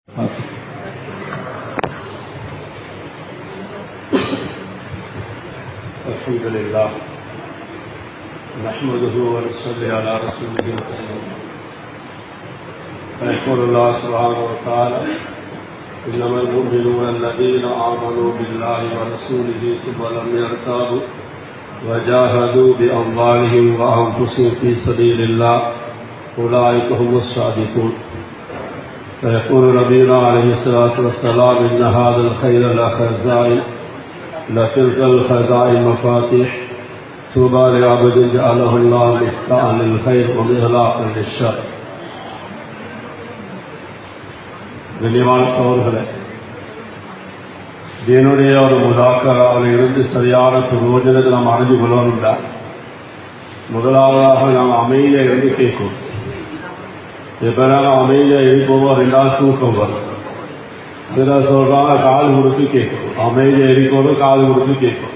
الحمد لله نحمده ونصلي على رسوله الكريم. فيقول الله سبحانه وتعالى: إنما المؤمنون الذين آمنوا بالله ورسوله ثم لم يرتابوا وجاهدوا بأموالهم وأنفسهم في سبيل الله أولئك هم الصادقون. فيقول نبينا عليه الصلاة والسلام: إن هذا الخير لخزائن لتلك الخزائن مفاتيح طوبى لعبد جعله الله مفتاحا للخير ومغلاقا للشر. கண்ணியமான சகோதரர்களே, தீனுடைய ஒரு முதாக்கராவில் இருந்து சரியான பிரயோஜனத்தை நாம் அறிஞ்சு கொள்ளணும்டா முதலாவதாக நாம் அமைதியை இருந்து கேட்கும். எப்ப நாங்கள் அமைதியா இருப்போமோ ரெண்டாவது தூக்கம் வரும். அதில் சொல்றாங்க காது கொடுத்து கேட்கும். அமைதியா இருக்கணும், காது கொடுத்து கேட்கும்.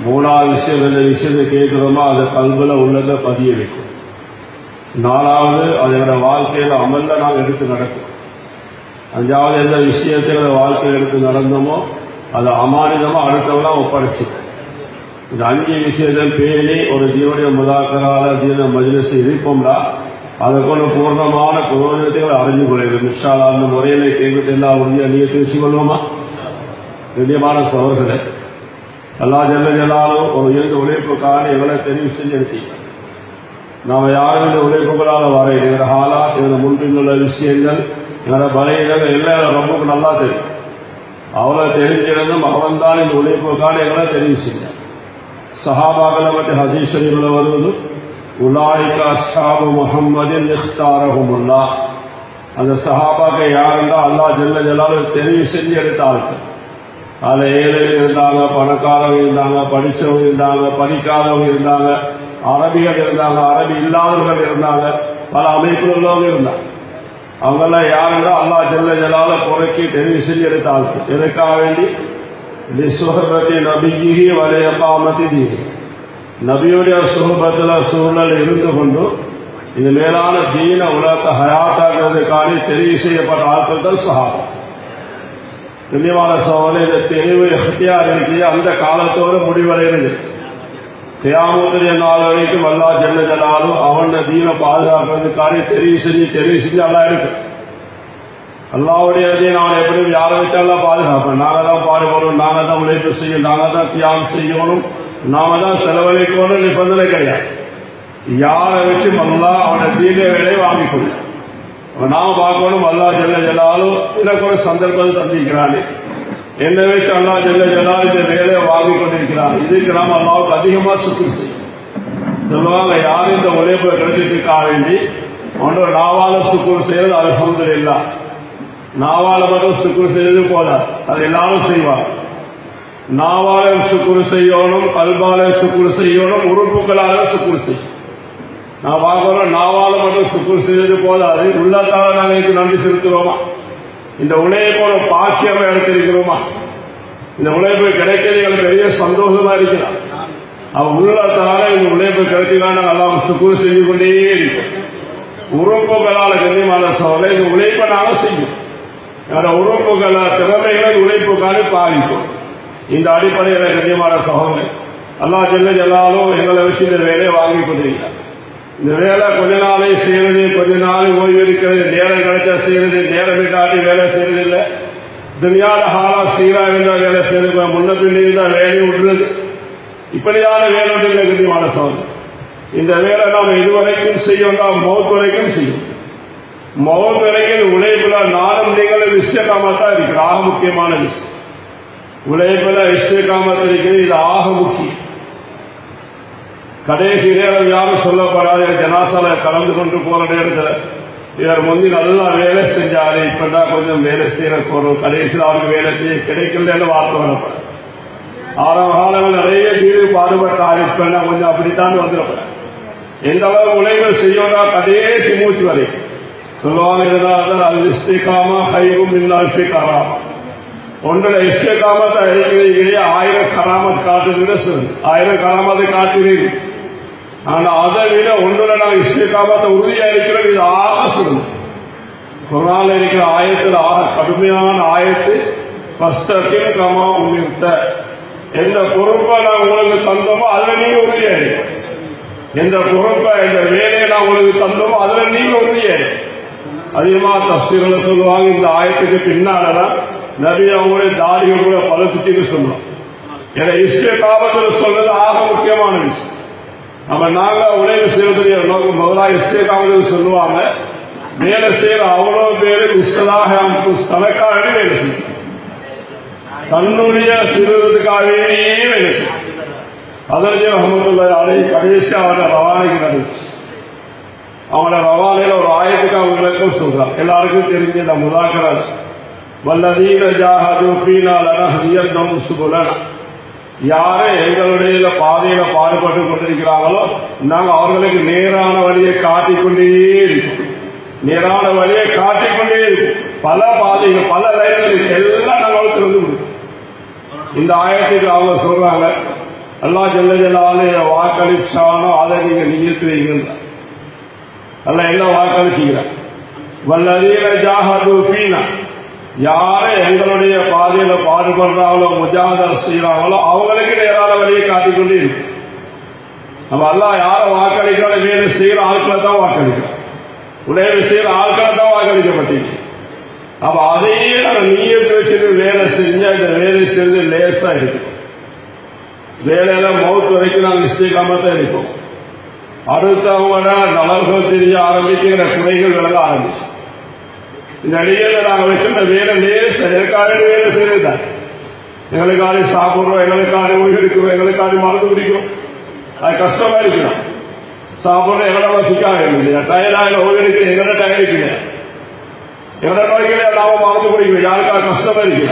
மூணாவது விஷயம், எந்த விஷயத்தை கேட்கிறோமோ அதை கல்வில உள்ளதை பதிய வைக்கும். நாலாவது அதோட வாழ்க்கையில அமல்ல நாம் எடுத்து நடக்கும். அஞ்சாவது எந்த விஷயத்தை வாழ்க்கையில் எடுத்து நடந்தோமோ அதை அமானிதமா அடுத்தவெல்லாம் ஒப்படைச்சிடும். இந்த 5 விஷயத்தை பேணி ஒரு ஜீவனுடைய முதாக்கரால ஜீவன மஜ்லிஸ் இருப்போம்னா அதை கொண்டு பூர்ணமான பிரயோஜனத்தை அறிஞ்சு கொள்ளும். இன்ஷா அல்லாஹ் அந்த முறையில கேட்கிட்டு எல்லாம் உறுதியாக நீங்க பேசிக் கொள்வோமா? கண்ணியமான சகோதரர்களே, அல்லாஹ் ஜல்ல ஜலாலும் ஒரு இருந்த உழைப்புக்கான எங்களை தெரிவு செஞ்சு எடுத்தீங்க. நாம யாரும் இந்த உழைப்புகளால் வர எங்களோட ஹாலா, எங்களோட முன்பின்னுள்ள விஷயங்கள், எங்களோட பலையினங்கள் எல்லாம் ரொம்பக்கு நல்லா தெரியும். அவளை தெரிஞ்சிருந்தும் அவன் தான் இந்த உழைப்புக்கான எங்களை தெரிவு செஞ்சான். சஹாபாக்களை பற்றி ஹதீஸ் ஷரீஃப்ல வருவது, உலாயிக அஸ்ஹாபு முஹம்மதின் இக்தாரஹுமுல்லாஹ். அந்த சஹாபாக்கள் யாருன்னா அல்லாஹ் ஜல்ல ஜலாலுஹு தெரிவு செஞ்சு எடுத்த ஆட்கள். அதில் ஏழைகள் இருந்தாங்க, பணக்காரங்க இருந்தாங்க, படித்தவங்க இருந்தாங்க, படிக்காதவங்க இருந்தாங்க, அரபிகள் இருந்தாங்க, அரபி இல்லாதவர்கள் இருந்தாங்க, பல அமைப்பில் உள்ளவங்க இருந்தாங்க. அவங்கெல்லாம் யாருன்னா அல்லாஹ் ஜல்ல ஜலாலுஹு குறைக்கி தெரிவு செஞ்சு எடுத்த ஆட்கள். எதுக்காக வேண்டி? லிஸ்ஸுஹபத்தி நபியிஹி வ லிஇகாமத்தி தீனிஹி. நபியுடைய சுஹபத்தில் சூழல் இருந்து கொண்டு இந்த மேலான தீன உலகத்தை ஹயாத்தாக்குறதுக்காக தெரிவு செய்யப்பட்ட ஆட்கள் தான் சஹாபா. கண்ணியமான சகோதரர்களே, இந்த தெளிவு எஹ்தியார் இருக்கிறது அந்த காலத்தோடு முடிவடைகிறது. கியாமத்துடைய நாள் வரைக்கும் அல்லாஹ் ஜல்ல ஜலாலுஹு அவன் தீனை பாதுகாக்கிறதுக்காக தெரிவு செஞ்சு அல்லாஹ் இருக்கு. அல்லாஹ்வுடைய தீன் அவன் எப்படியும் யாரை விட்டாலும் பாதுகாப்பேன். நாங்கள் தான் பாடுபடும், நாங்கள் தான் உழைப்பு செய்யணும், நாங்கள் தான் தியாகம் செய்யணும், நாம தான் செலவழிக்கணும் நிபந்தனை கிடையாது. யாரை வச்சு அல்லாஹ் அவனை தீன வேலையை வாங்கிக் கொள்ள நாம பார்க்கணும். அல்லாஹ் ஜல்ல ஜலாலுஹு எனக்கு ஒரு சந்தர்ப்பத்தை தந்திருக்கிறானே, என்னை வச்சு அல்லாஹ் ஜல்ல ஜலாலுஹு இந்த வேலையை வாங்கிக் கொண்டிருக்கிறான். இதுக்கு நாம் அல்லாஹ்வுக்கு அதிகமா சுக்ர் செய்யும். சொல்லுவாங்க, யாரும் இந்த உழைப்பை கிடைச்சிட்டுக்காக வேண்டி ஒன்றோட நாவால சுக்ர் செய்யறது அல்ஹம்துலில்லாஹ். நாவால மட்டும் சுக்ர் செய்யறது போதாது, அது எல்லாரும் செய்வாங்க. நாவால சுக்குரு செய்யணும், கல்பால சுக்குரு செய்யணும், உறுப்புகளால சுக்குரு செய்யணும். நான் பார்க்கிறோம், நாவால மட்டும் சுக்குரு செய்வது போதாது, உள்ளத்தால நாங்கள் நன்றி செலுத்துவோமா? இந்த உழைப்போட பாக்கியமா எடுத்திருக்கிறோமா? இந்த உழைப்பு கிடைக்கிறது எங்களுக்கு பெரிய சந்தோஷமா இருக்கிறான். அவன் உள்ளத்தால இந்த உழைப்பு கிடைக்கலாம், நாங்கள் எல்லாம் சுக்குரு செஞ்சு கொண்டே இருக்கோம். உறுப்புகளால கண்ணியமான சோழ இந்த உழைப்பை நாங்கள் செய்யும். உறுப்புகள திறமைகளை உழைப்புக்கான பாதிக்கும். இந்த அடிப்படையில் கண்ணியமான சகோதரர், அல்லாஹ் ஜல்ல ஜலாலுஹு எங்களை வச்சு இந்த வேலையை வாங்கி கொண்டிருக்கிறார். இந்த வேலை கொஞ்ச நாளை செய்யறது, கொஞ்ச நாள் ஓய்வு இருக்கிறது, நேரம் கிடைச்சா செய்யறது, நேரம் விட்டாட்டி வேலை செய்யறது இல்லை. துனியால ஹாலா சீரா இருந்தால் வேலை செய்யறது, முன்ன பின்னி இருந்தால் வேலையை விடுறது, இப்படியான வேலை இல்லை கண்ணியமான சகோதரர். இந்த வேலை நாம் இதுவரைக்கும் செய்யணும், மௌத் வரைக்கும் செய்யும். மௌத் வரைக்கும் உழைப்புல நானும் நீங்களும் இஸ்திகாமத்தா இருக்கிற ஆக முக்கியமான விஷயம். உழைப்புல இஸ்திகாமத் இருக்கிறது, இது ஆக முக்கியம். கடைசி நேரம் யாரும் சொல்லப்படாது. ஜனாசால கலந்து கொண்டு போற நேரத்தில் இவர் முந்தி நல்லா வேலை செஞ்சாரு, இப்பதான் கொஞ்சம் வேலை செய்யற போறோம், கடைசியில் அவருக்கு வேலை செய்ய கிடைக்கலன்னு வார்த்தை வரப்படாது. ஆரம்ப காலங்கள் நிறைய தீர்வு பாடுபட்டாரு, இப்ப கொஞ்சம் அப்படித்தான் வந்துடப்பட. எந்த அளவு உழைப்புகள் செய்யணும் கடைசி மூச்சு வரை சொல்லுவாங்க, அது இஸ்திகாமா கைரும் இல்லாசி கராமா. ஒன்றுல இஸ்திகாமத்தை இருக்கிறீர்களே 1000 கராமத் காட்டுகிற சொல், 1000 கராமத்தை காட்டுகிறீர்கள். ஆனா அதை விட ஒன்றுல நாங்கள் இஸ்திகாமத்தை உறுதியா இருக்கிறோம், இது ஆக சொல்லுங்க. குர்ஆன்ல இருக்கிற ஆயத்தில் கடுமையான ஆயத்து ஃபஸ்தகிம் கமா உமிர்த. எந்த பொறுப்பை நான் உங்களுக்கு தந்தோமோ அதில் நீங்க உறுதியாரு. எந்த பொறுப்பை இந்த வேலையை நான் உங்களுக்கு தந்தோமோ அதில் நீங்க உறுதியாரு. அதிகமா தஃசீர்ல சொல்லுவாங்க, இந்த ஆயத்துக்கு பின்னாலதான் நபி அவங்களுடைய தாடியை கூட பழுத்துட்டு சொன்னோம். ஏன்னா இஸ்திகாமத்தில் சொல்றது ஆக முக்கியமான விஷயம். நாங்க உழைப்பு செய்யக்கூடிய நோக்கம் முதலாக இஸ்திகாமத்தில் சொல்லுவாங்க, வேலை செய்யற அவ்வளவு பேரு இஸ்லாக தனக்காக வேலை செய்யும், தன்னுடைய சிறுவதுக்காகவே வேலை செய்யும். அதற்கு ரஹ்மத்துல்லாஹி அலைஹி கடைசி அவரோட ரவானைக்கு நடந்துச்சு. அவங்களோட ரவானையில ஒரு ஆயத்துக்கு அவங்களுக்கும் சொல்றாங்க. எல்லாருக்கும் தெரிஞ்ச இந்த முதாக்கரா வல்லதீன ஜாஹது ஃபீனா லனஹ்தியன்னஹும் சுபுலனா. யாரை எங்களுடைய பாதையில பாடுபட்டு கொண்டிருக்கிறாங்களோ நாங்க அவர்களுக்கு நேரான வழியை காட்டிக்கொண்டே இருக்கோம். நேரான வழியை காட்டிக்கொண்டே இருக்கும். பல பாதைகள் பல லைன்களுக்கு எல்லாம் நாங்கள் திறந்து கொடுக்கும். இந்த ஆயத்துக்கு அவங்க சொல்றாங்க, அல்லாஹ் ஜல்ல ஜலாலுஹு வாக்களிச்சானோ அதை நீங்க நியத்து வைங்க. அல்லாஹ் எல்லாம் வாக்களிச்சுக்கிறார். வல்லதீன ஜாஹது ஃபீனா, யாரை எங்களுடைய பாதையில பாடுபடுறாங்களோ முஜாஹதா செய்யறாங்களோ அவங்களுக்கு நேரான வழியை காட்டிக்கொண்டே இருக்கு. நம்ம அல்லாஹ் யாரை வாக்களிக்கிறோம், வேலை செய்யற ஆட்களை தான் வாக்களிக்கிறோம், உடைய செய்யற ஆட்களை தான் வாக்களிக்கப்பட்டிருக்கு. அப்ப அதையே நம்ம நீயத்து வச்சுட்டு வேலை செஞ்சா இந்த வேலை செஞ்சு லேசா இருக்கு. வேலையில மவுத் வரைக்கும் நாங்கள் இஸ்திகாமத்தான் இருப்போம். அடுத்தவங்கள நலர்கள் தெரிய ஆரம்பிக்கிற குறைகள் விலக ஆரம்பிச்சு. இந்த அடியில் நாங்கள் வச்சிருந்த வேலை லேச எனக்காக வேலை செய்யறதுதான். எங்களுக்காக சாப்பிடுறோம், எங்களுக்காக ஓய்வு எடுக்கிறோம், எங்களுக்காக மருந்து குடிக்கிறோம். அது கஷ்டமா இருக்கணும். சாப்பிடுறோம் எங்களோட சிக்காக இல்லையா, டயர்டாக ஓய்வு எடுக்கிறேன், எங்களோட டயர் இருக்குல்ல, எங்களோட நோய்களை நாம மருந்து குடிக்கிறோம், யாருக்காக கஷ்டமா இருக்கு.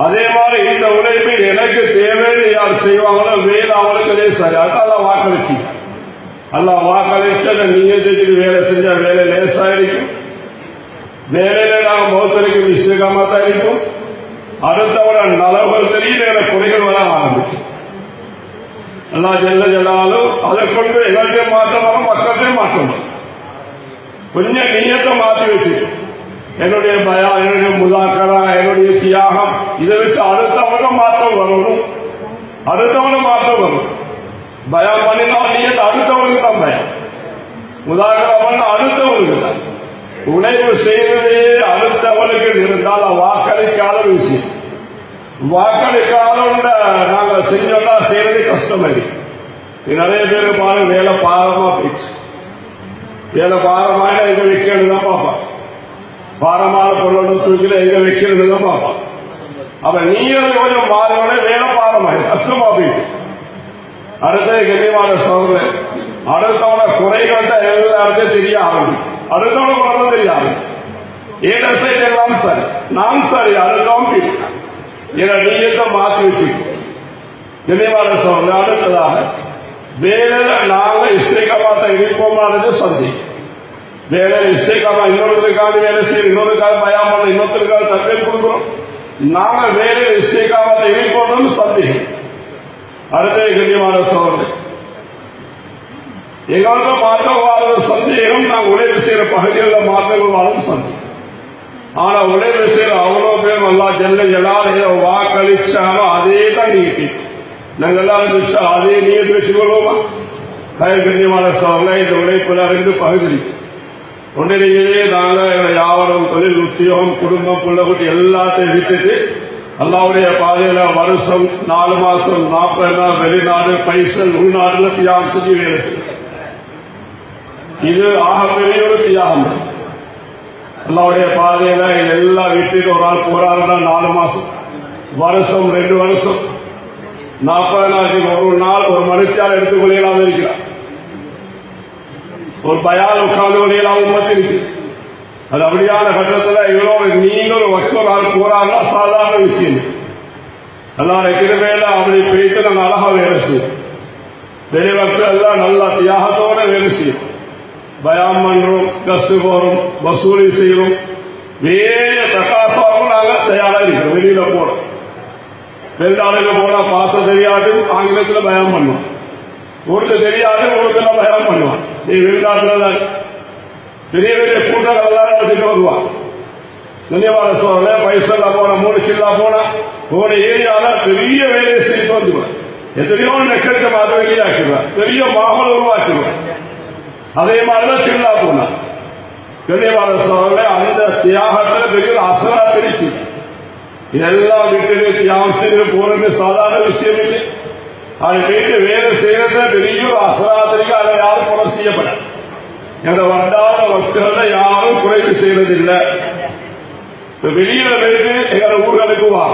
அதே மாதிரி இந்த உழைப்பில் எனக்கு தேவைன்னு யார் செய்வாங்களோ வேலை அவங்களுக்கு சரி. அதான் வாக்களிச்சு அல்லாஹ் வாக்களிச்ச நீங்க செஞ்சுட்டு வேலை செஞ்சா வேலை லேசா இருக்கும். வேலையில நாங்கள் மௌத்தரிக்கும் இஸ்திகாமா தான் இருக்கும். அடுத்தவர நலவுகள் தெரியும், வேற குறைகள் வர ஆரம்பிச்சு. அல்லாஹ் ஜல்ல ஜலாலுஹு அதை கொண்டு எங்கள்கிட்ட மாற்றம் வரும், மக்கள்கிட்ட மாற்றம் வரும். கொஞ்சம் நீயத்தை மாற்றி வச்சு என்னுடைய பயம், என்னுடைய முதாக்கரா, என்னுடைய தியாகம், இதை வச்சு அடுத்தவங்க மாற்றம் வரணும். அடுத்தவங்க மாற்றம் வரும். பயம் பண்ணினா நீயத்தை அடுத்தவங்களுக்கு தான் பயம், முதாக்கரா பண்ண அடுத்தவங்களுக்கு தான். உழைப்பு செய்வதே அடுத்தவனுக்கு இருந்தால் வாக்களிக்காத விஷயம். வாக்களிக்காத நாங்கள் செஞ்சோம்னா செய்யறது கஷ்டம். நிறைய பேர் பாருங்க வேலை பாரமா போயிடுச்சு. வேலை பாரமான எங்க வைக்கிறது தான் பார்ப்பான். பாரமான பொருளோட தூக்கில எங்க வைக்கிறது தான் பார்ப்பான். அப்ப நீங்க கொஞ்சம் மாறோட வேலை பாரமாயிரு கஷ்டமா போயிட்டு. அடுத்த கண்ணியமான சோதனை அடுத்தவன குறைகள் தான் எல்லாருக்கும் தெரிய ஆரம்பிச்சு. அடுத்தவன குறை தெரியாது. ஏன் எல்லாம் சரி நான் சரி அடுத்தவன் என நீயத்தை மாற்றி வச்சு கண்ணியமான சோதனை. அடுத்ததாக வேலையில நாங்கள் இஸ்திகாமாத்த இருப்போமானது சந்தி. வேலையில இஸ்திகாமா இன்னொருக்காக வேலை செய்யணும், இன்னொருக்காக பயம் பண்ண, இன்னொருத்தருக்காக தற்பேர் கொடுக்கிறோம். நாங்கள் வேலையில இஸ்திகாமாத்த இருப்போம்னு சந்தேகம். அடுத்த கண்ணியமான சோதனை எங்களுக்கு மாற்றம் வாழ்றது சந்தேகம். நாங்கள் உழைப்பு செய்யற பகுதிகளில் மாற்றங்கள் வாழ்றது சந்தேகம். ஆனா உழைப்பு செய்யற அவ்வளவு பேர் அல்லாஹ் ஜல்ல ஜலாலுஹு வாக்களிச்சாலும் அதே தான் நீக்கி நாங்கள் எல்லாரும் அதே நீயத்து வச்சுக்கொள்வோமா? கண்ணியமான சோதனை இந்த உழைப்புல ரெண்டு பகுதி. ஒன்றிலேயே நாங்கள் வியாபாரம், தொழில், உத்தியோகம், குடும்பம், பிள்ளைகுட்டி எல்லாத்தையும் விட்டுட்டு அல்லாஹ்வுடைய பாதையில வருஷம் 4 மாசம் 40 நாள் வெளிநாடு பைசல் உள்நாடுல தியாகம் செஞ்சு வேலை செய்யும். இது ஆகப்பெரிய ஒரு தியாகம். அல்லாஹ்வுடைய பாதையில எல்லாம் விட்டுட்டு ஒரு ஆள் போறாருன்னா 4 மாசம், வருஷம் 2 வருஷம், 40 நாளைக்கு ஒரு நாள் ஒரு மனுஷால் எடுத்துக் கொள்ளையெல்லாம் இருக்கிறார். ஒரு பயால் உட்கார்ந்து கொள்ளையெல்லாம் உண்மத்தி இருக்கு. அது அப்படியான கட்டத்தில் இவ்வளவு நீங்கள் ஒரு ஆள் போறாருன்னா சாதாரண விஷயம். எல்லாரும் கிருமையில அப்படி போயிட்டு நாங்கள் அழகா வேலை செய்யும். வெளிவக்கள் எல்லாம் நல்லா தியாகத்தோட வேலை செய்யும். பயாம் பண்றோம், கசு போறோம், வசூலி செய்யறோம், வேற தகாசாவும் நாங்கள் தயாரா இருக்கிறோம். வெளியில போறோம், வெளிநாடுல போனா பாச தெரியாது, ஆங்கிலத்துல பயம் பண்ணுவோம். ஒருத்தர் தெரியாது, ஒருத்தர் பயம் பண்ணுவான். நீ வெளிநாட்டுல பெரிய பெரிய கூட்டங்கள் எல்லாம் நடத்திட்டு வருவான். நினைவாள சோழ பைசல்லா போன 3 சில்லா போன ஏரியால பெரிய வேலையை செய்து வந்துடுவான். எத்தனையோ நட்சத்திரமாக வெளியாக்குவார், பெரிய மாமல் உருவாக்குவார். அதே மாதிரிதான் சில்லா போனார். நினைவாள சோழ அந்த தியாகத்தில் பெரிய அசரா தெரிவிக்கு. இதெல்லாம் விட்டு தியாகம் செய்து போறது சாதாரண விஷயம் இல்லை. அதை போயிட்டு வேலை செய்யறத பெரிய ஒரு அசராத்திரிக்கு அதை யாரும் கொலை செய்யப்பட என்ற வந்தாத மக்கள் யாரும் குறைவு செய்வதில்லை. வெளியில போயிட்டு எங்களை ஊர்களுக்கு வா,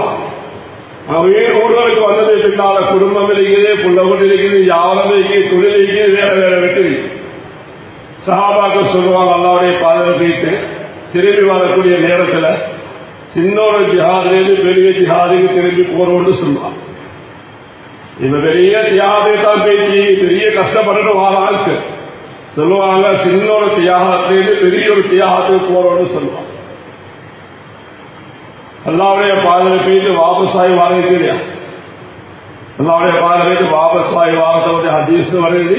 ஊர்களுக்கு வந்தது பின்னால குடும்பம் இருக்குது, புள்ள கொண்டு இருக்குது, யாவரம் இருக்குது, தொழில் இருக்குது, வேற வேற வெற்றி. சஹாபாக்கள் சொல்லுவாங்க, அல்லாவுடைய பாதம் போயிட்டு திரும்பி வரக்கூடிய நேரத்தில் சின்ன ஒரு ஜிஹாதிலிருந்து பெரிய ஜிஹாதுக்கு திரும்பி போறோம்னு சொல்லுவாங்க. இப்ப பெரிய தியாகத்தை தான் பேசி பெரிய கஷ்டப்பட்டு வாழ ஆளுக்கு சொல்லுவாங்க, சின்ன ஒரு தியாகத்திலிருந்து பெரிய ஒரு தியாகத்துக்கு போறோம்னு சொல்லுவாங்க. அல்லாவுடைய பாதலை போயிட்டு வாபஸாகி வாங்கிட்டு இல்லையா? அல்லாவுடைய பாதலை போயிட்டு வாபஸாகி வாங்கத்தோடைய ஹதீஸ் வருது,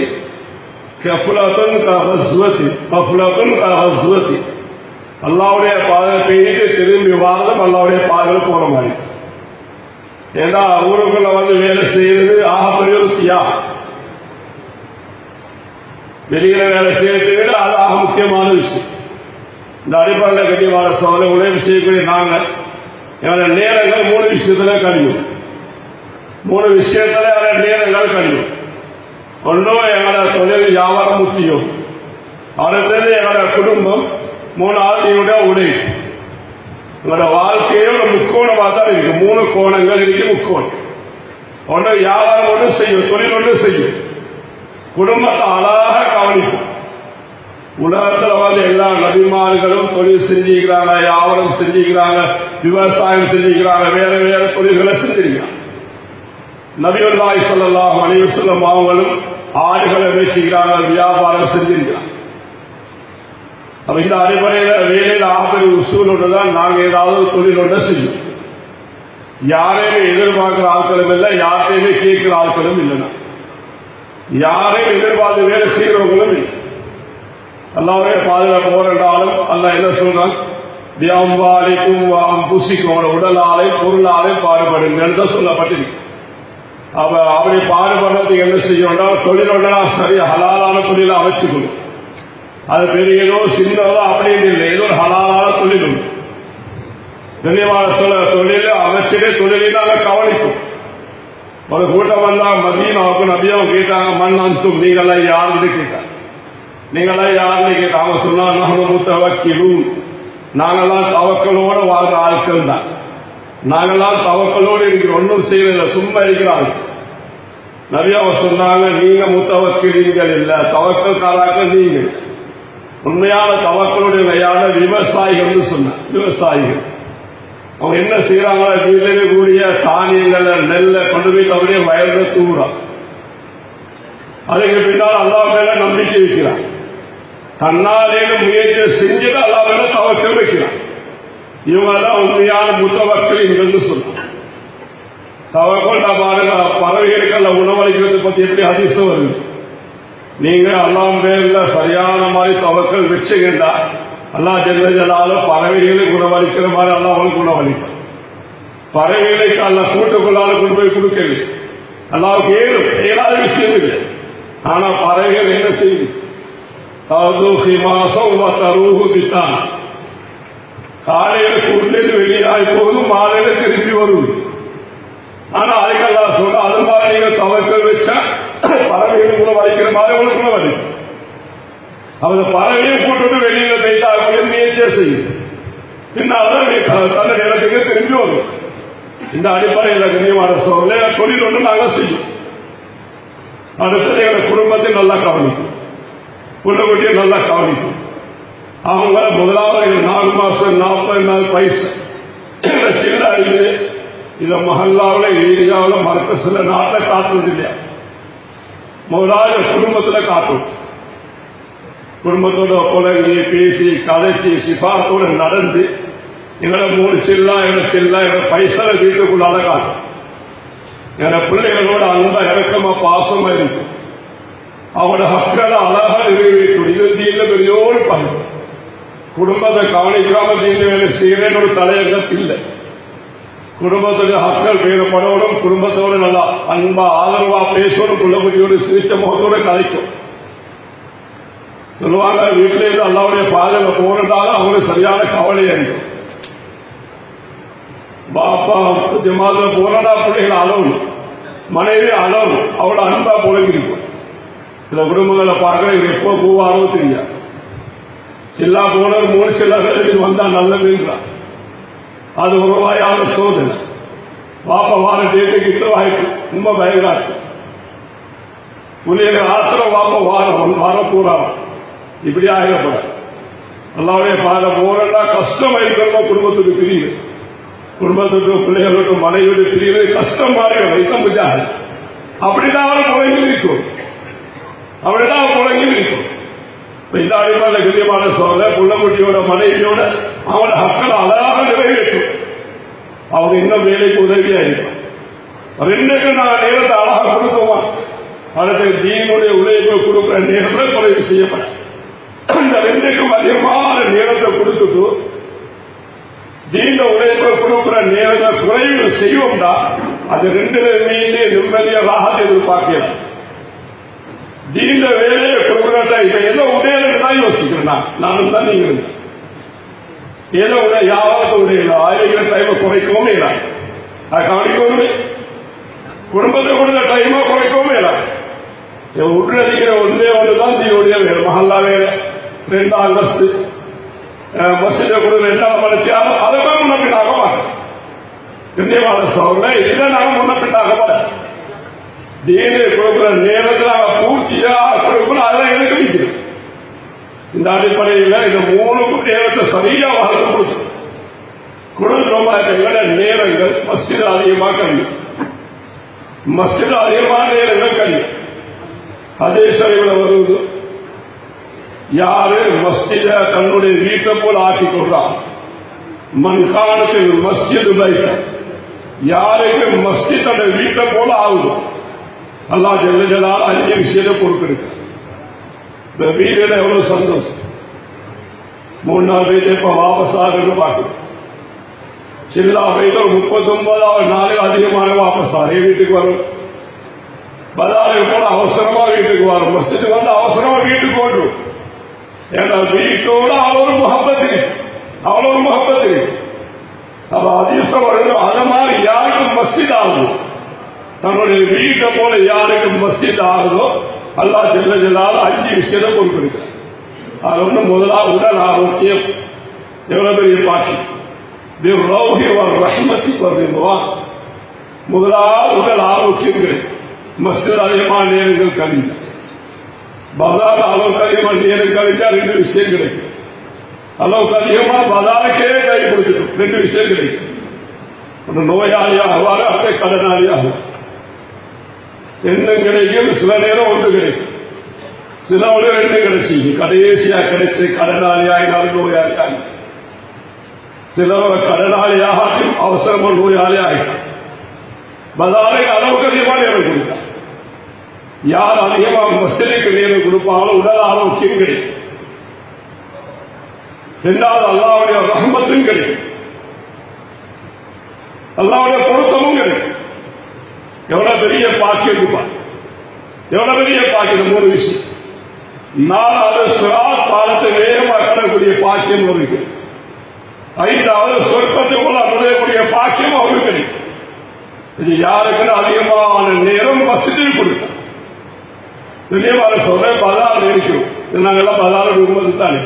கஃபுலத்துன் கஹஸ்வதி கஃபுலத்துன் கஹஸ்வதி. அல்லாவுடைய பாதலை போயிட்டு திரும்பி வாங்கலும் அல்லாவுடைய பாதலை போற மாதிரி. ஏன்னா ஊருக்குள்ள வந்து வேலை செய்யறது ஆகப்பெரிய ஒரு தியாகம். வெளியில வேலை செய்யறதை விட அது ஆக முக்கியமான விஷயம். இந்த அடிப்படையில் கண்டிப்பான சோதனை உதவி செய்யக்கூடிய நாங்கள் எங்களோட நேரங்கள் 3 விஷயத்துல கழியும். 3 விஷயத்துல எங்களோட நேரங்கள் கழியும். ஒன்றும் எங்களோட தொழில் வியாபாரம் முக்கியம், அடுத்தது எங்களோட குடும்பம், 3வது எங்களுடைய உடை. உங்களோட வாழ்க்கையோட முக்கோணமாக தான் இருக்கு. 3 கோணங்கள் இருக்கு, முக்கோணம். ஒன்று வியாபாரம் ஒன்றும் செய்யும், தொழில் ஒன்றும் செய்யும், குடும்பத்தை அழகாக கவனிக்கும். உலகத்தில் வந்து எல்லா நபிமார்களும் தொழில் செஞ்சுக்கிறாங்க, வியாபாரம் செஞ்சுக்கிறாங்க, விவசாயம் செஞ்சுக்கிறாங்க, வேற வேற தொழில்களை செஞ்சிருக்காங்க. நபியுல்லாஹி ஸல்லல்லாஹு அலைஹி வஸல்லம் அவங்களும் ஆடுகளை மேய்ச்சிக்கிறாங்க, வியாபாரம் செஞ்சிருக்கிறாங்க. அப்ப இந்த அடிப்படையில் வேலையில் ஆபத்து உசூலோடு தான் நாங்கள் ஏதாவது தொழில் ஒன்றை செய்யும். யாரையுமே எதிர்பார்க்கிற ஆட்களும் இல்லை, யார்கிட்டையுமே கேட்கிற ஆட்களும் இல்லைன்னா, யாரையும் எதிர்பார்த்து வேலை செய்கிறவங்களும் இல்லை. அல்லாவுடைய பாதுகாப்பு போராண்டாலும் அல்ல என்ன சொல்றான், வியாபாரிக்கும் புசிக்கும் உடலாலை பொருளாலை பாடுபடுங்கள் தான் சொல்லப்பட்டிருக்கு. அப்படி பாடுபடுறதுக்கு என்ன செய்யணும்னா தொழிலோட சரியா ஹலாலான தொழிலை அமைச்சுக்கணும். அது பெரியதோ சின்னதோ அப்படின்னு இல்லை, ஏதோ ஒரு ஹலாலான தொழில் உண்டு. கண்ணியமான தொழில் அமைச்சரே தொழிலாக கவனிக்கும். ஒரு கூட்டம் வந்தா மதீனாவுக்கு நபியாவும் கேட்டாங்க, மண்ணாந்தும் நீங்களாம் யாருன்னு கேட்டாங்க. நீங்களாம் யாருன்னு கேட்டாங்க. சொன்னா நாங்கள் முத்தவக்கிலும், நாங்கெல்லாம் தவக்களோடு வாழ்ற ஆட்கள் தான், நாங்கெல்லாம் தவக்களோடு இருக்கிறோம், ஒன்றும் செய்யல, சும்மா இருக்கிறார்கள். நபியாவை சொன்னாங்க, நீங்க முத்தவக்கிலீங்கள் இல்லை, தவக்கல் காராக்கள் நீங்க. உண்மையான தவக்களுடைய கையான விவசாயிகள் சொன்னாங்க. விவசாயிகள் அவங்க என்ன செய்யறாங்களோ வீட்டிலே கூடிய தானியங்களை நெல்லை கொண்டு போய் அவருடைய வயல்ல தூங்குறான். அதுக்கு பின்னால் அல்லாஹ் மேல நம்பிக்கை வைக்கிறான். தன்னாலேயும் முயற்சி செஞ்சுட்டு அல்லாஹ் மேல தவக்கல் வைக்கிறான். இவங்கெல்லாம் உண்மையான முத்தவக்கல் என்று சொன்னாங்க. தவக்கல் பாருங்க, பறவைகளுக்கு உணவளிக்கிறது பத்தி எப்படி ஹதீஸ் வருது. நீங்க அல்லாஹ் மேல சரியான மாதிரி தவக்கல் வச்சுக்கிட்டா அல்லாஹ் ஜெல்லாலும் பறவைகளுக்கு உணவளிக்கிற மாதிரி அல்லாஹ் அவங்களுக்கு உணவளிப்பார். பறவைகளுக்கு அல்லாஹ் கூட்டுக்குள்ளால கொண்டு போய் கொடுக்கல, அல்லாவுக்கு ஏழாத விஷயம் இல்லை. ஆனா பறவைகள் என்ன செய்யுது, காலையில கூட்டிலிருந்து வெளியாகி போகுது, மாலையில திருப்பி வருது. ஆனா அதுக்கெல்லாம் சொல்ற அது மாதிரி நீங்கள் தவக்கல் வச்சா பறவைகள் கூட வலிக்கிற மாதிரி உங்களுக்கு கூட வலிக்கும். அவங்க பறவையை கூட்டு வெளியில போயிட்டாங்க முயற்சியை செய்யும், பின்னால்தான் தன்னை இடத்துக்கு திரும்பி வரும். இந்த அடிப்படையில் கண்ணியமான சோழ தொழில் ஒன்று நாங்கள் செய்யும். அடுத்தது எங்கள் குடும்பத்தை நல்லா கவனிக்கும், குடும்பத்தையும் நல்லா கவனிக்கும். அவங்க முதலாவது 4 மாசம் 40 நாள் பைசா சின்ன அறிவு இதை மஹல்லாவில் ஏரியாவில் மறக்க சில நாட்டில் காட்டுறது இல்லையா. முதலாவது குடும்பத்தில் காட்டும். குடும்பத்தோட புலங்கி பேசி கதைச்சி சிபாத்தோடு நடந்து எங்களை 3 சில்லா எங்களை சில்லா எங்களை பைசா வீட்டுக்குள்ளால காட்டும். எங்களை பிள்ளைகளோட அன்பா இறக்கமா பாசமா இருக்கும். அவங்களோட ஹக்களை அழகா நிறைவேற்றும். இது தீர்ல பெரியோடு பங்கு. குடும்பத்தை கவனிக்காம தீர்ந்து வேலை செய்கிறேன்னு ஒரு தலையங்கத்தில் இல்லை. குடும்பத்துக்கு ஹக்கள் பேரப்படணும், குடும்பத்தோடு நல்லா அன்பா ஆதரவா பேசணும், புள்ளக்குட்டியோடு சிரிச்ச முகத்தோட கதைக்கும். சொல்லுவாங்க, வீட்டில இருந்து அல்லாவுடைய பாதையில போறதாலும் அவங்களுக்கு சரியான கவலையா இருக்கும். பாப்பா ஜமாத்துல போறடா பிள்ளைகள் அளவு, மனைவி அளவு, அவளோட அன்பா புழங்கிருக்கும். சில குடும்பங்களை பார்க்க எப்போ போவாரோ தெரியாது. சில்லா போனர் 3 சில்லா வந்தா நல்லதுன்றான். அது ஒரு வாயான சோதனை. பாப்பா வார டேட்டுக்கு இத்த வாய்ப்பு ரொம்ப பயங்கராச்சு. பிள்ளைகள் ஆத்திரம் பாப்பா வார போறான். இப்படி ஆகப்பட அல்லாவுடைய பாதை போறா கஷ்டம் இருக்கிறதா குடும்பத்துக்கு பிரியுது. குடும்பத்துக்கு பிள்ளைகளுக்கு மனைவியோட பிரியுது கஷ்டம் மாறி வைக்க முடியாது. அப்படிதான் புழங்கி இருக்கும். அப்படிதான் புழங்கி இருக்கும். இந்த அடிப்படையில கண்ணியமான சோழ புள்ளக்குட்டியோட மனைவியோட அவனோட ஹக்களை அழகாக நிறைவேற்றும். அவங்க இன்னும் வேலைக்கு உதவியா இருப்பான். ரெண்டுக்கு நான் நேரத்தை அழகாக கொடுக்குமா, அடுத்த தீனுடைய உழைப்பை கொடுக்கிற நேரத்தை குறைவு செய்யப்பட. இந்த ரெண்டுக்கும் அதிகமான நேரத்தை கொடுத்துட்டு தீன உழைப்பை கொடுக்கிற நேரத்தை குறைவு செய்வோம்னா அது 2 மீது நிம்மதியாக எதிர்பார்க்கலாம். தீண்ட வேலையை கொடுக்கிறா இப்ப ஏதோ உடையல தான் யோசிக்கிறேன். நானும் தான் நீங்க ஏதோ உடைய யாவது உடையல 1000 டைமை குறைக்கவும் இல்லை, அதை கவனிக்கவும். குடும்பத்தை கொடுத்த டைமை குறைக்கவும் இல்லை. உடனடிக்கிற ஒன்றே ஒன்றுதான் தீனுடைய வேலை. மஹல்லா வேலை 2 ஆகஸ்ட் மசித கொடுத்த 2ஆம் மணிச்சாலும் அதை முன்னப்பின்னாக மாட்டேன். கண்ணியமான சோழ இதை நாங்கள் முன்னப்பின்னாக மாட்டேன். தீனை கொடுக்கிற நேரத்தில் பூர்த்தியா கொடுக்கணும். அதெல்லாம் எனக்கு வைக்கிறேன். இந்த அடிப்படையில் இந்த 3 நேரத்தை சரியா வளர்த்து கொடுத்து குடும்ப நேரங்கள் மஸ்ஜித் அதிகமாக கல்வி, மஸ்ஜித் அதிகமான நேரங்கள் கல்வி. அதே சரிவில் வருவது யாரு மஸ்ஜித தன்னுடைய வீட்டை போல் ஆக்கிக் கொள்றான். மண்காலத்தில் மஸ்ஜித் வைத்த யாருக்கு மஸ்ஜித் தன்னுடைய வீட்டை போல ஆகுது. அல்லாஹ் ஜல்ல ஜலால் 5 விஷயத்தை பொறுப்பெடுக்க. இந்த வீடுல எவ்வளவு சந்தோஷம். 3 நாள் வீட்டை இப்ப வாபஸ் ஆகுன்னு பார்க்கணும். சில்லா வீட்டில் 39வது நாளே அதிகமான வாபஸ் ஆகி வீட்டுக்கு வரும். பதாருக்கு போல அவசரமா வீட்டுக்கு வரும். மஸ்ஜிதுக்கு வந்து அவசரமா வீட்டுக்கு ஓடும். ஏன்னா வீட்டோட அவ்வளவு முகப்பத்து, அவ்வளவு முகப்பத்து. அப்ப அதிகம் வரணும். அது மாதிரி யாருக்கும் மஸ்ஜித் ஆகும், தன்னுடைய வீட்டை போல யாருக்கு மஸ்ஜித் ஆகுதோ அல்லாஹ் ஜல்ல ஜலால் 5 விஷயத்தை பொறுப்பெடுக்கிறார். அது ஒன்று முதலாவது உடல் ஆரோக்கியம். எவ்வளவு பெரிய பாக்கி ரஹ்மத்தி வருவான். முதலாவது உடல் ஆரோக்கியம் கிடைக்கும். மஸ்ஜித் அதிகமான நேரங்கள் கழிவு, பஜார் அளவுக்கு அதிகமான நேரம் கழிஞ்சா 2 விஷயம் கிடைக்கும். அளவுக்கு அதிகமா பஜாருக்கே கை கொடுக்கணும். 2 விஷயம் கிடைக்கும். அந்த நோயாளியாக அடுத்த கடனாளியாக என்ன கிடைக்கும். சில நேரம் 1 கிடைக்கும், சில 2 கிடைச்சி கடைசியா கிடைச்சி கடனாளியாகினாலும் நோயாளியாக, சிலர் கடனாளியாக அவசரமா நோயாளியாக. பஜாரை அளவுக்கு அதிகமாக நேரம் கொடுத்தார். யார் அதிகமாக மஸ்ஜிதுக்கு நேரம் கொடுப்பாலும் உடல் ஆரோக்கியம் கிடைக்கும். 2வது அல்லாஹ்வுடைய ரஹ்மத்தும் கிடைக்கும், அல்லாஹ்வுடைய பொருத்தமும் கிடைக்கும். எவ்வளவு பெரிய பாக்கியம் இருப்பார், எவ்வளவு பெரிய பாக்கியம். 3 விஷயம். 4வது சிராத் பாலத்தை வேகமாக கடக்கூடிய பாக்கியம் அவருக்கு. 5வது சொர்க்கத்துக்குள்ள நுழையக்கூடிய பாக்கியம் அவருக்கு கிடைக்கும். இது யாருக்குன்னு அதிகமான நேரம் மஸ்ஜிதில் கொடுத்தார். நினைவார சொல்ற பஜார் இருக்கும். நாங்கெல்லாம் பஜார் விரும்பது தானே.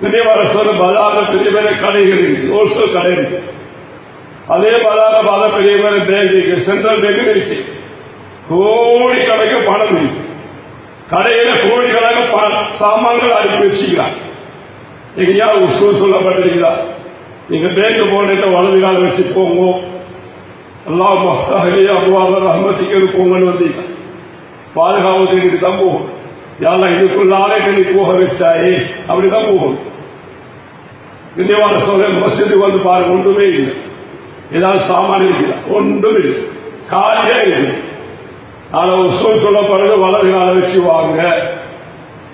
நினைவார சொல்ற பஜார்ல பெரிய பெரிய கடைகள் இருக்கு, ஹோல்சேல் கடை இருக்கு. அதே பஜார்ல பெரிய பெரிய பேங்க் இருக்கு, சென்ட்ரல் பேங்க் இருக்கு. கோடிக்கணக்கு பணம் இருக்கு. கடையில கோடிக்கணக்கு சாமான்கள் அனுப்பி வச்சுக்கிறாங்க. எங்கேயா உசூல் சொல்லப்பட்டிருக்கிறா, நீங்க பேங்க் போன வலது காலம் வச்சு போங்க, அல்லாஹ் மஃப்தஹ் அப்வாப ரஹ்மத்திக்கு போங்கன்னு வந்தீங்க. பாதுகாவத்துக்கு தான் போகும். யாரெல்லாம் இதுக்குள்ளாலே நீ போக வச்சாயே அப்படிதான் போகும். கண்ணியமான சொல்ல மஸ்ஜிதுக்கு வந்து பாருங்க, ஒன்றுமே இல்லை. ஏதாவது சாமான் இருக்குதா? ஒன்றும் இல்லை, காலியா இல்லை. ஆனா உசூல் சொல்லப்படுறது வலது காலம் வச்சு வாங்க.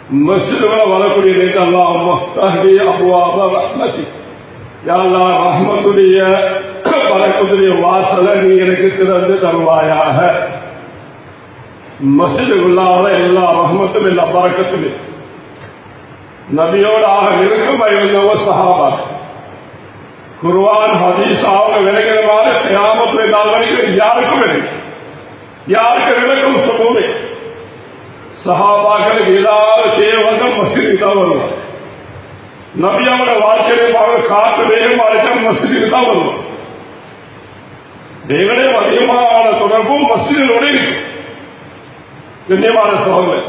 மஸ்ஜிதுல வரக்கூடிய நேற்று அல்லாஹ் மஃப்தஹி அப்வாப ரஹ்மதி, யா அல்லாஹ் ரஹ்மத்துடைய பரக்கத்துடைய வாசலை நீ எனக்கு திறந்து தருவாயாக. மஸ்ஜிதுக்குள்ளார எல்லா ரஹ்மத்தும் எல்லா பரக்கத்தும் நபியோட ஆக நெருக்கமாக இருந்தவர் சஹாபா. குர்ஆன் ஹதீஸ் அவங்க விளக்கிற மாதிரி கியாமத்து நாள் வரைக்கும் யாருக்கும் விளக்கு, யாருக்கு விளக்கம் சொல்லுவோமே. சஹாபாக்களுக்கு ஏதாவது தேவைங்க மஸ்ஜிதுக்கு தான் வருவாங்க. நபியோட வாழ்க்கையை காட்டு வேகமாக மஸ்ஜிதுக்கு தான் வருவாங்க. எங்களுடைய அதிகமான தொடர்பும் மஸ்ஜிதோட இருக்கு. கண்ணியமான சோழர்கள்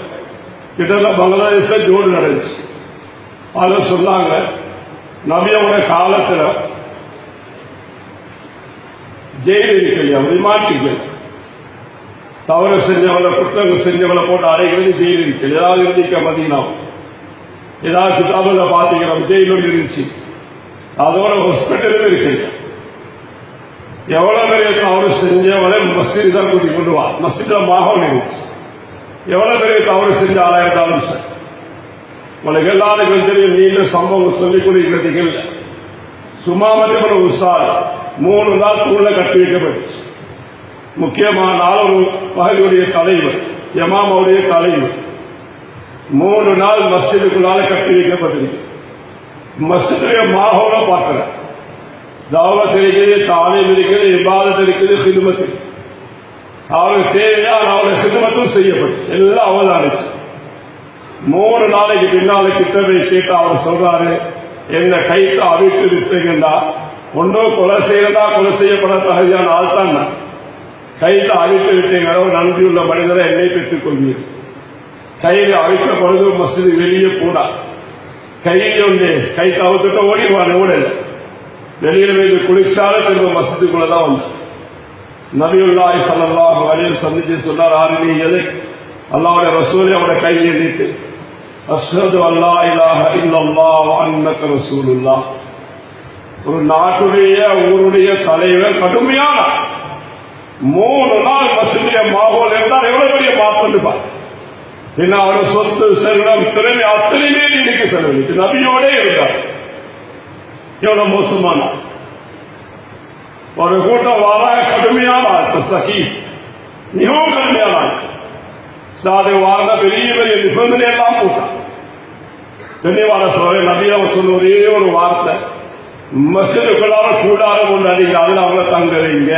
கிட்ட பங்களாதேஷ ஜோடு நடந்துச்சு. அதை சொன்னாங்க, நபியோட காலத்தில் ஜெயில் இருக்கலையா, ரிமாண்டிங் தவறு செஞ்சவங்களை குற்றங்கள் செஞ்சவங்களை போட்டு அறைகிறது ஜெயில் இருக்கு. ஏதாவது இருந்திருக்க மதியம் ஏதாவது கிதாபுல பாத்தீங்கன்னா ஜெயிலும் இருந்துச்சு. அதோட ஹாஸ்பிட்டலும் இருக்கு. எவ்வளவு பெரிய தவறு செஞ்சவனை மஸ்ஜித் தான் கூட்டி கொண்டு வா, மஸ்ஜித்ல மாகம் இருந்துச்சு. எவ்வளவு பெரிய தவறு செஞ்ச ஆளாயிட்டாலும் சார் உங்களுக்கு எல்லாருக்கும் தெரியும். நீண்ட சம்பவம் சொல்லிக் கொண்டிருக்கிறதுக்கு இல்லை. சுமாமத்தின் உசார் 3 நாள் தூண்ல கட்டி வைக்கப்பட்டுச்சு. முக்கியமான நாள் ஒரு பகுதியுடைய தலைவர், யமாமாவுடைய தலைவர் 3 நாள் மஸ்ஜிதுக்குள்ளால கட்டி வைக்கப்பட்டிருக்கு. மஸ்ஜிதுடைய மாகோல பார்க்கிற தாவத் இருக்குது, தாலீம் இருக்குது, இபாதத் இருக்குது, ஹிதுமத். அவருக்கு தேவையான அவருடைய ஹிதுமத்தும் செய்யப்பட்டு எல்லாம் அவதானிச்சு. 3 நாளைக்கு பின்னால கிட்டவை கேட்டு அவர் சொல்றாரு, என்ன கைத்து அவிட்டு விட்டுங்கண்டா ஒன்றும் கொலை செய்யறதா கொலை செய்யப்பட தகுதியான ஆள் தான் நான். கைத்து அவிட்டு விட்டீங்க, நன்றியுள்ள மனிதரை என்னை பெற்றுக் கொள்வீர்கள். கையில் அவிட்ட பொழுது மஸ்ஜிது வெளியே போடா, கையில் ஒன்று கைத்து அவுத்துட்டு ஓடிவான். ஓடல, வெளியில் வைத்து குளிச்சாலும் திரும்ப மஸ்ஜிதுக்குள்ளதான் வந்தார். நபியுல்லாஹி ஸல்லல்லாஹு அலைஹி வஸல்லம் சந்திச்சு சொன்னார், ஆரினி எதை அல்லாஹ்வுடைய ரசூலை அவருடைய கையை நீட்டு, அஷ்ஹது அல்லா இலாஹ இல்லல்லாஹ் வ அன்னக ரசூலுல்லாஹ். ஒரு நாட்டுடைய ஊருடைய தலைவர் கடுமையான 3 நாள் மஸ்ஜிதுடைய மாகோல் இருந்தால் எவ்வளவு பெரிய மாற்றம் பார். என்ன அவர் சொத்து செல்வம் திறமை அத்தனையுமே இன்னைக்கு செலவழித்து நபியோட இருந்தார். எவ்வளவு மோசமான ஒரு கூட்டம் வார கடுமையான சகி, மிகவும் கடுமையான சாதை வாழ்ந்த பெரிய பெரிய நிபந்தனை எல்லாம் போட்டான். கண்ணியமான சோழ நபியாவை சொன்ன ஒரே ஒரு வார்த்தை, மஸ்ஜிதுக்குள்ளார கூடாரம் ஒன்று அடிங்க, அதில் அவங்கள தங்க வைங்க.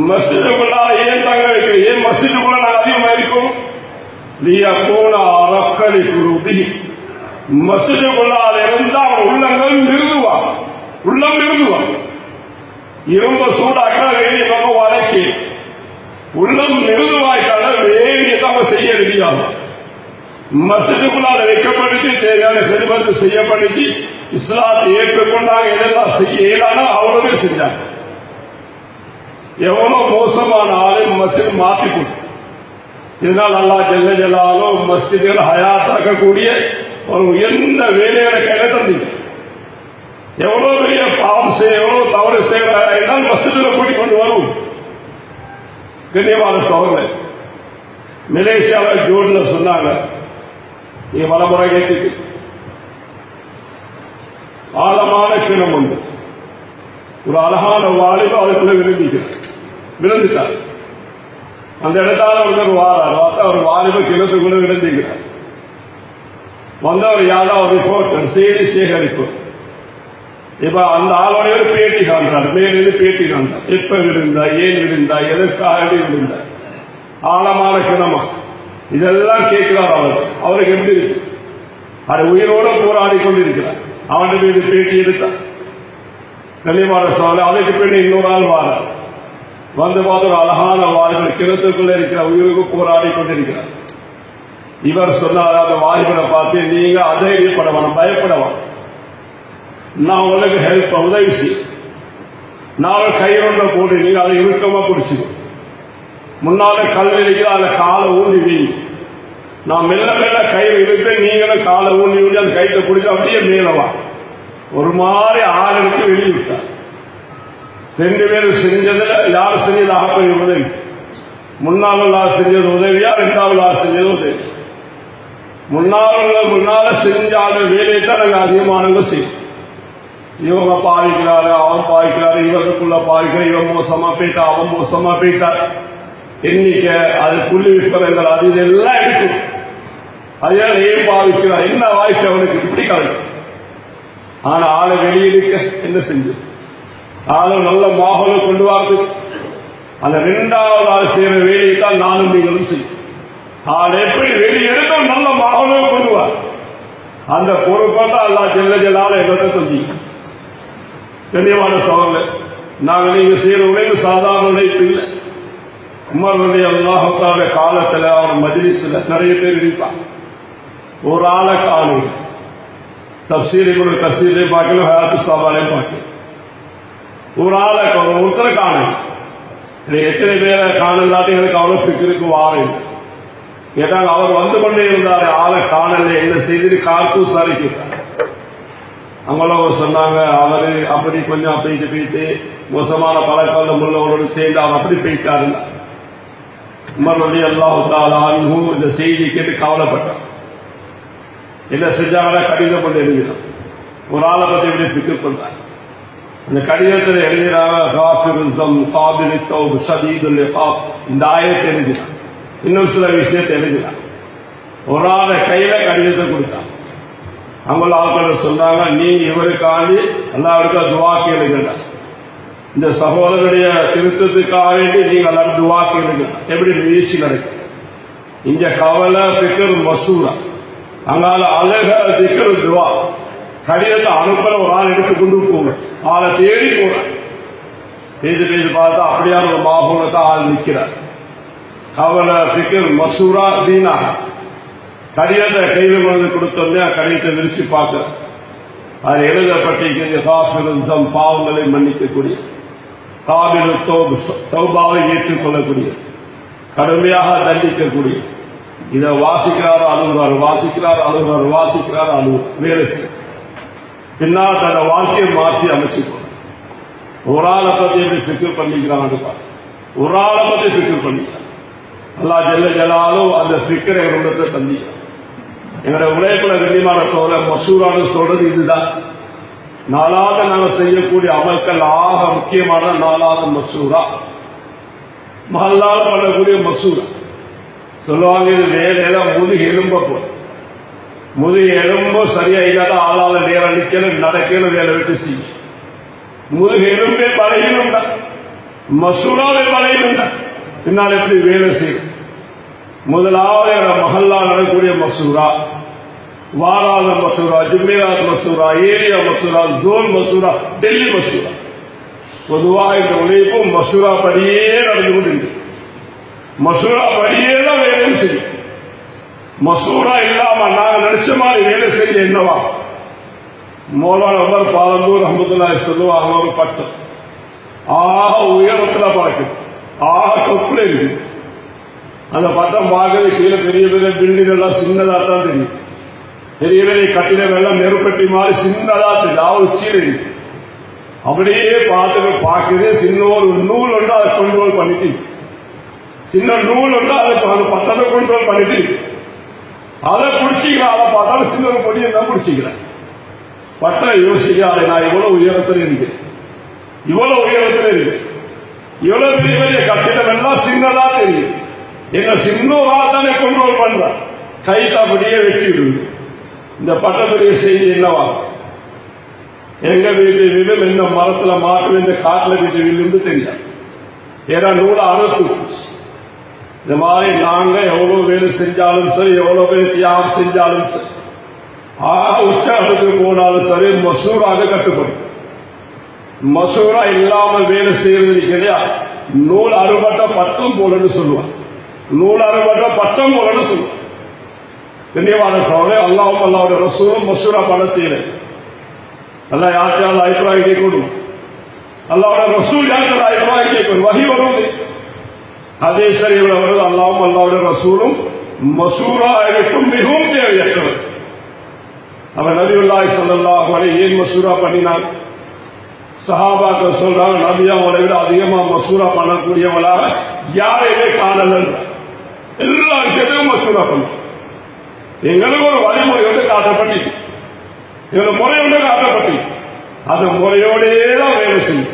மஸ்ஜிதுக்குள்ளார ஏன் தங்க வைக்க, ஏன் மஸ்ஜிதுக்குள்ள நாங்கள் அதிகமாக இருக்கோம்? மஸ்ஜிதுக்குள்ளார இருந்தால் உள்ளங்கள் நிறுதுவாங்க, உள்ளம் நிறுதுவாங்க. இரும்ப சூடாக்க வேண்டிய பக்கம் வழக்கி உள்ளம் நிறுதுவாய்க்காக வேண்டியதாக செய்ய ரெடியாகும். மஸ்ஜிதுக்குள்ளார வைக்கப்பட்டு தேவையான செல்வத்து செய்யப்பட்டு இஸ்லாத்தை ஏற்றுக்கொண்டாங்க. எதெல்லாம் செய்ய இயலானோ அவ்வளவு செஞ்சாங்க. எவ்வளவு மோசமான ஆளு மஸ்ஜித் மாற்றி கொடுத்து. இதனால் அல்லாஹ் ஜல்ல ஜலாலும் மஸ்ஜிதுகள் ஹயாத்தாக்கக்கூடிய ஒரு எந்த வேலையோட கையில தந்தீங்க. எவ்வளவு பெரிய பாவம் செய்ய, எவ்வளவு தவறு செய்யறால் மஸ்ஜிதுல கூட்டிக் கொண்டு வரும். கண்ணியமான சோழர்கள் மலேசியாவில் ஜோட்ல சொன்னாங்க, நீங்க பலமுறை கேட்டு ஆழமான கிணம் உண்டு. ஒரு அழகான வாலிப அதுக்குள்ள விழுந்துட்டார். அந்த இடத்தால ஒருத்தர் வாரார், பார்த்தா ஒரு வாலிப கிணத்துக்குள்ள விழுந்துக்கிறார். வந்தவர் யாரோ ஒரு ரிப்போர்ட்டர், செய்தி சேகரிப்பு. இப்ப அந்த ஆளோடைய ஒரு பேட்டி காண்றார், மேலிருந்து பேட்டி காண்றார். எப்ப விழுந்தா, ஏன் விழுந்தா, எதற்காக விழுந்தா, ஆழமான கிணமா, இதெல்லாம் கேட்கிறார். அவருக்கு எப்படி இருக்கு? அது உயிரோட போராடி கொண்டிருக்கிறார். அவன் மீது பேட்டி எடுத்தார். கண்ணியமான சோழ அதுக்கு பின்னே இன்னொரு ஆள் வாரார். வந்து பார்த்து ஒரு அழகான வாலிபர் கிணத்துக்குள்ள இருக்கிற உயிருக்கு போராடி கொண்டிருக்கிறார். இவர் சொன்னார், அந்த வாலிபரை பார்த்து, நீங்க அதைரியப்படவான், பயப்படவான், நான் உங்களுக்கு ஹெல்ப் உதவி செய்ய, நான் கையொன்றை போட்டு நீங்க அதை இறுக்கமா பிடிச்சிடும், முன்னால கல் இருக்கிற அதை காலை ஊண்டி வீங்க, நான் மெல்ல மெல்ல கையில் இருப்பேன், நீங்களும் காலை ஊண்டி ஊண்டி அந்த கைத்தை பிடிச்சி அப்படியே மேலவா. ஒரு மாதிரி ஆளுக்கு வெளியிட்டார். 2 பேரும் செஞ்சதுல யார் செஞ்சதாக போய் உதவி, முன்னாள் செஞ்சது உதவியா, 2வது செஞ்சது உதவி. முன்னால செஞ்சாத வேலையை தான் நாங்கள் அதிகமானவங்க செய்யும். இவங்க பாதிக்கிறாரு, அவன் பாதிக்கிறாரு, இவருக்குள்ள பாதிக்கிற, இவன் மோசமா போயிட்டா, அவன் மோசமா போயிட்டார். எண்ணிக்கை அது புள்ளி விற்பனைகள் அது இதெல்லாம் எடுக்கும். அதனால ஏன் பாதிக்கிறார், என்ன வாய்ப்பு அவனுக்கு இப்படி கலக்கு. ஆனா ஆளை வெளியெடுக்க என்ன செஞ்சு, ஆளை நல்ல மாகோலை கொண்டு வரது. அந்த 2வது ஆள் செய்யற வேலையை தான் நானும் நீங்களும் செய்யும். ஆள் எப்படி வெளியெடுக்கும், நல்ல மாகோலை கொண்டு வர அந்த பொறுப்பை தான் அல்லா ஜல்ல ஜலால என்னத்தை செஞ்சீங்க. கண்ணியமான சவால், நாங்கள் நீங்க செய்யற உழைப்பு சாதாரண உழைப்பு இல்லை. உமருடைய அல்லாஹ்வுடைய காலத்தில் அவர் மஜ்லிஸ்ல நிறைய பேர் இருப்பாங்க. ஒரு ஆளை காணும், தப்சீரை கசீரை பார்க்கல, ஹயாத்து சாபாலையும் பார்க்கல. ஒரு ஆளை ஒருத்தரை காணும். எத்தனை பேரை காணலாட்டி எனக்கு அவ்வளவு சிக்கருக்கு வாரம் கேட்டாங்க. அவர் வந்து கொண்டே இருந்தாரு, ஆளை காணல, என்ன செய்து காத்து விசாரிக்கிறார். அவங்கள சொன்னாங்க, அவரு அப்படி கொஞ்சம் போயிட்டு மோசமான பழக்கம் உள்ளவரோடு சேர்ந்து அவர் அப்படி போயிட்டாரு. உமருடைய அல்லாஹ் இந்த செய்தி கேட்டு கவலைப்பட்டார். என்ன செஞ்சாங்கன்னா கடிதம் கொண்டு எழுதினார். ஒரு ஆளை பற்றி எப்படி பிக்கப் பண்றாங்க. அந்த கடிதத்தில் எழுதினாங்க, இந்த ஆயத்தை எழுதினார். இன்னும் சில விஷயத்தை எழுதினார். ஒரு ஆளை கையில கடிதத்தை கொடுத்தாங்க. அவங்கள ஆட்கள் சொன்னாங்க, நீ இவருக்காண்டி எல்லாருக்கும் துவா கேளுங்க. இந்த சகோதரனுடைய திருத்தத்துக்காக வேண்டி நீங்க எல்லாரும் துவா கேளுங்க. எப்படி முயற்சி நடக்கும். இங்க கவலை திக்கர் மசூரா, அங்கால அழக திக்கர் துவா. கடிதத்தை அனுப்புற ஒரு ஆள் எடுத்து கொண்டு போங்க, ஆளை தேடி போற. பேசி பார்த்தா அப்படியான ஒரு மாபூனத்தை ஆள் நிற்கிறார். கவலை திக்கர் மசூரா தீனா. கடிதத்தை கையில் கொண்டு கொடுத்தோம்னா கடிதத்தை விரிச்சு பார்க்க அது எழுதப்பட்டிருக்கிறது, பாவங்களை மன்னிக்கக்கூடிய, காபில் தௌபாவை ஏற்றுக்கொள்ளக்கூடிய, கடுமையாக தண்டிக்கக்கூடிய. இதை வாசிக்கிறார் அழுகிறார், வாசிக்கிறார் அழுகிறார், வாசிக்கிறார் அழுகிறார், வேலை செய்ய பின்னால் தன்னை வாழ்க்கையை மாற்றி அமைச்சுக்கணும். ஒரு ஆளை பத்தி எப்படி ஃபிக்கர் பண்ணிக்கிறாங்க, ஒரு ஆளை பத்தி ஃபிக்கர் பண்ணிக்கிறாங்க. அல்லாஹ் ஜல்ல ஜலாலும் அந்த ஃபிக்கரை எங்களுடைய தந்திக்கிறார். எங்களுடைய உழைப்புல கண்ணியமான சோழ மசூரான்னு சொல்றது இதுதான். 4வது நாங்கள் செய்யக்கூடிய அமல்கள் ஆக முக்கியமான 4வது மசூரா, மஹல்லால பண்ணக்கூடிய மசூரா. சொல்லுவாங்க, இது வேலையில முதுகு எலும்ப போல, முதுகு எலும்போ சரியா இல்லாத ஆளால நேரம் நிக்கல நடக்கல, வேலை விட்டு செய்யும். முதுகு எலும்பே பழையணும் தான், மசூராவே பழையணும் தான். பின்னால் எப்படி வேலை செய்யும். முதலாவது மஹல்லா நடக்கக்கூடிய மசூரா, வாராத மசூரா, ஜும்மிராத் மசூரா, ஏரியா மசூரா, ஜோன் மசூரா, டெல்லி மசூரா. பொதுவாக இந்த உழைப்பும் மசூரா படியே நடந்து கொண்டிருக்கு. மசூரா படியே தான் வேலை செய்யும். மசூரா இல்லாம நாங்க நினைச்ச மாதிரி வேலை செய்ய என்னவா. மௌலானா உமர் பாலந்தூர் ரஹ்மத்துல்லாஹி சொல்லுவாங்க, ஒரு பட்டம் ஆக உயரத்துல பறக்குது, ஆக தொப்புல இருக்குது. அந்த பட்டம் பார்க்கறது கீழே பெரிய பெரிய பில்டிங் எல்லாம் சின்னதா தான் தெரியும். பெரிய பெரிய கட்டிடம் எல்லாம் நெருப்பட்டி மாதிரி சின்னதா தெரியும், உச்சியில் இருக்கு. அப்படியே பார்க்குது. சின்ன ஒரு நூல் ஒன்று அதை கண்ட்ரோல் பண்ணிட்டு, சின்ன நூல் ஒன்று அதை அந்த பட்டத்தை கண்ட்ரோல் பண்ணிட்டு அதை பிடிச்சிக்கிறேன். அதை பார்த்தாலும் சின்ன ஒரு பொடியை தான் பிடிச்சிக்கிறேன். பட்டம் யோசிக்காத, நான் இவ்வளவு உயரத்தில் இருக்கு, இவ்வளவு உயரத்தில் இருக்கு, இவ்வளவு பெரிய பெரிய கட்டிடம் எல்லாம் சின்னதா தெரியும். எங்க சின்னவா தானே கண்ட்ரோல் பண்ற, கைக்கு அப்படியே வெட்டி விடுது. இந்த பட்டத்துடைய செய்தி என்னவா, எங்க வீட்டு விழும், எந்த மரத்துல மாட்டு, இந்த காட்டுல வீட்டு விழுந்து தெரியாது. ஏன்னா நூலை அறுத்து. இந்த மாதிரி நாங்க எவ்வளவு வேலை செஞ்சாலும் சரி, எவ்வளவு பேர் தியாகம் செஞ்சாலும் சரி, உச்சத்துக்கு போனாலும் சரி, மசூராக கட்டுப்படும். மசூரா இல்லாமல் வேலை செய்யறது கிடையாது. நூல் அறுபட்ட பட்டம் போலன்னு சொல்லுவான், நூல் அறுபட்ட பட்டம் போலன்னு சொல்லுவான். கண்ணியமான சோழே, அல்லாஹ்வும் அல்லாஹ்வுடைய ரசூலும் மசூரா பணத்தில் அல்ல யாருக்காவது அபிப்பிராயம் கேட்கணும். அல்லாஹ்வுடைய ரசூல் யாருக்காவது அபிப்பிராயம் கேட்கணும். வஹி வருவது அதே சரி வருவது. அல்லாஹ்வும் அல்லாஹ்வுடைய ரசூலும் மசூரா எனக்கும் மிகவும் தேவையற்றவர். அவர் நபியுல்லாஹி ஸல்லல்லாஹு அலைஹி ஏன் மசூரா பண்ணினார்? சஹாபாக்கள் சொல்றாங்க, நபியா அவரை விட அதிகமா மசூரா பண்ணக்கூடியவளாக யாரையுமே காணல. எல்லா விஷயத்தையும் மசூரா பண்ண. எங்களுக்கு ஒரு வழிமுறை வந்து காட்டப்பட்டு எங்களுக்கு முறை வந்து காட்டப்பட்டு அந்த முறையோடேதான் வேலை செய்யும்.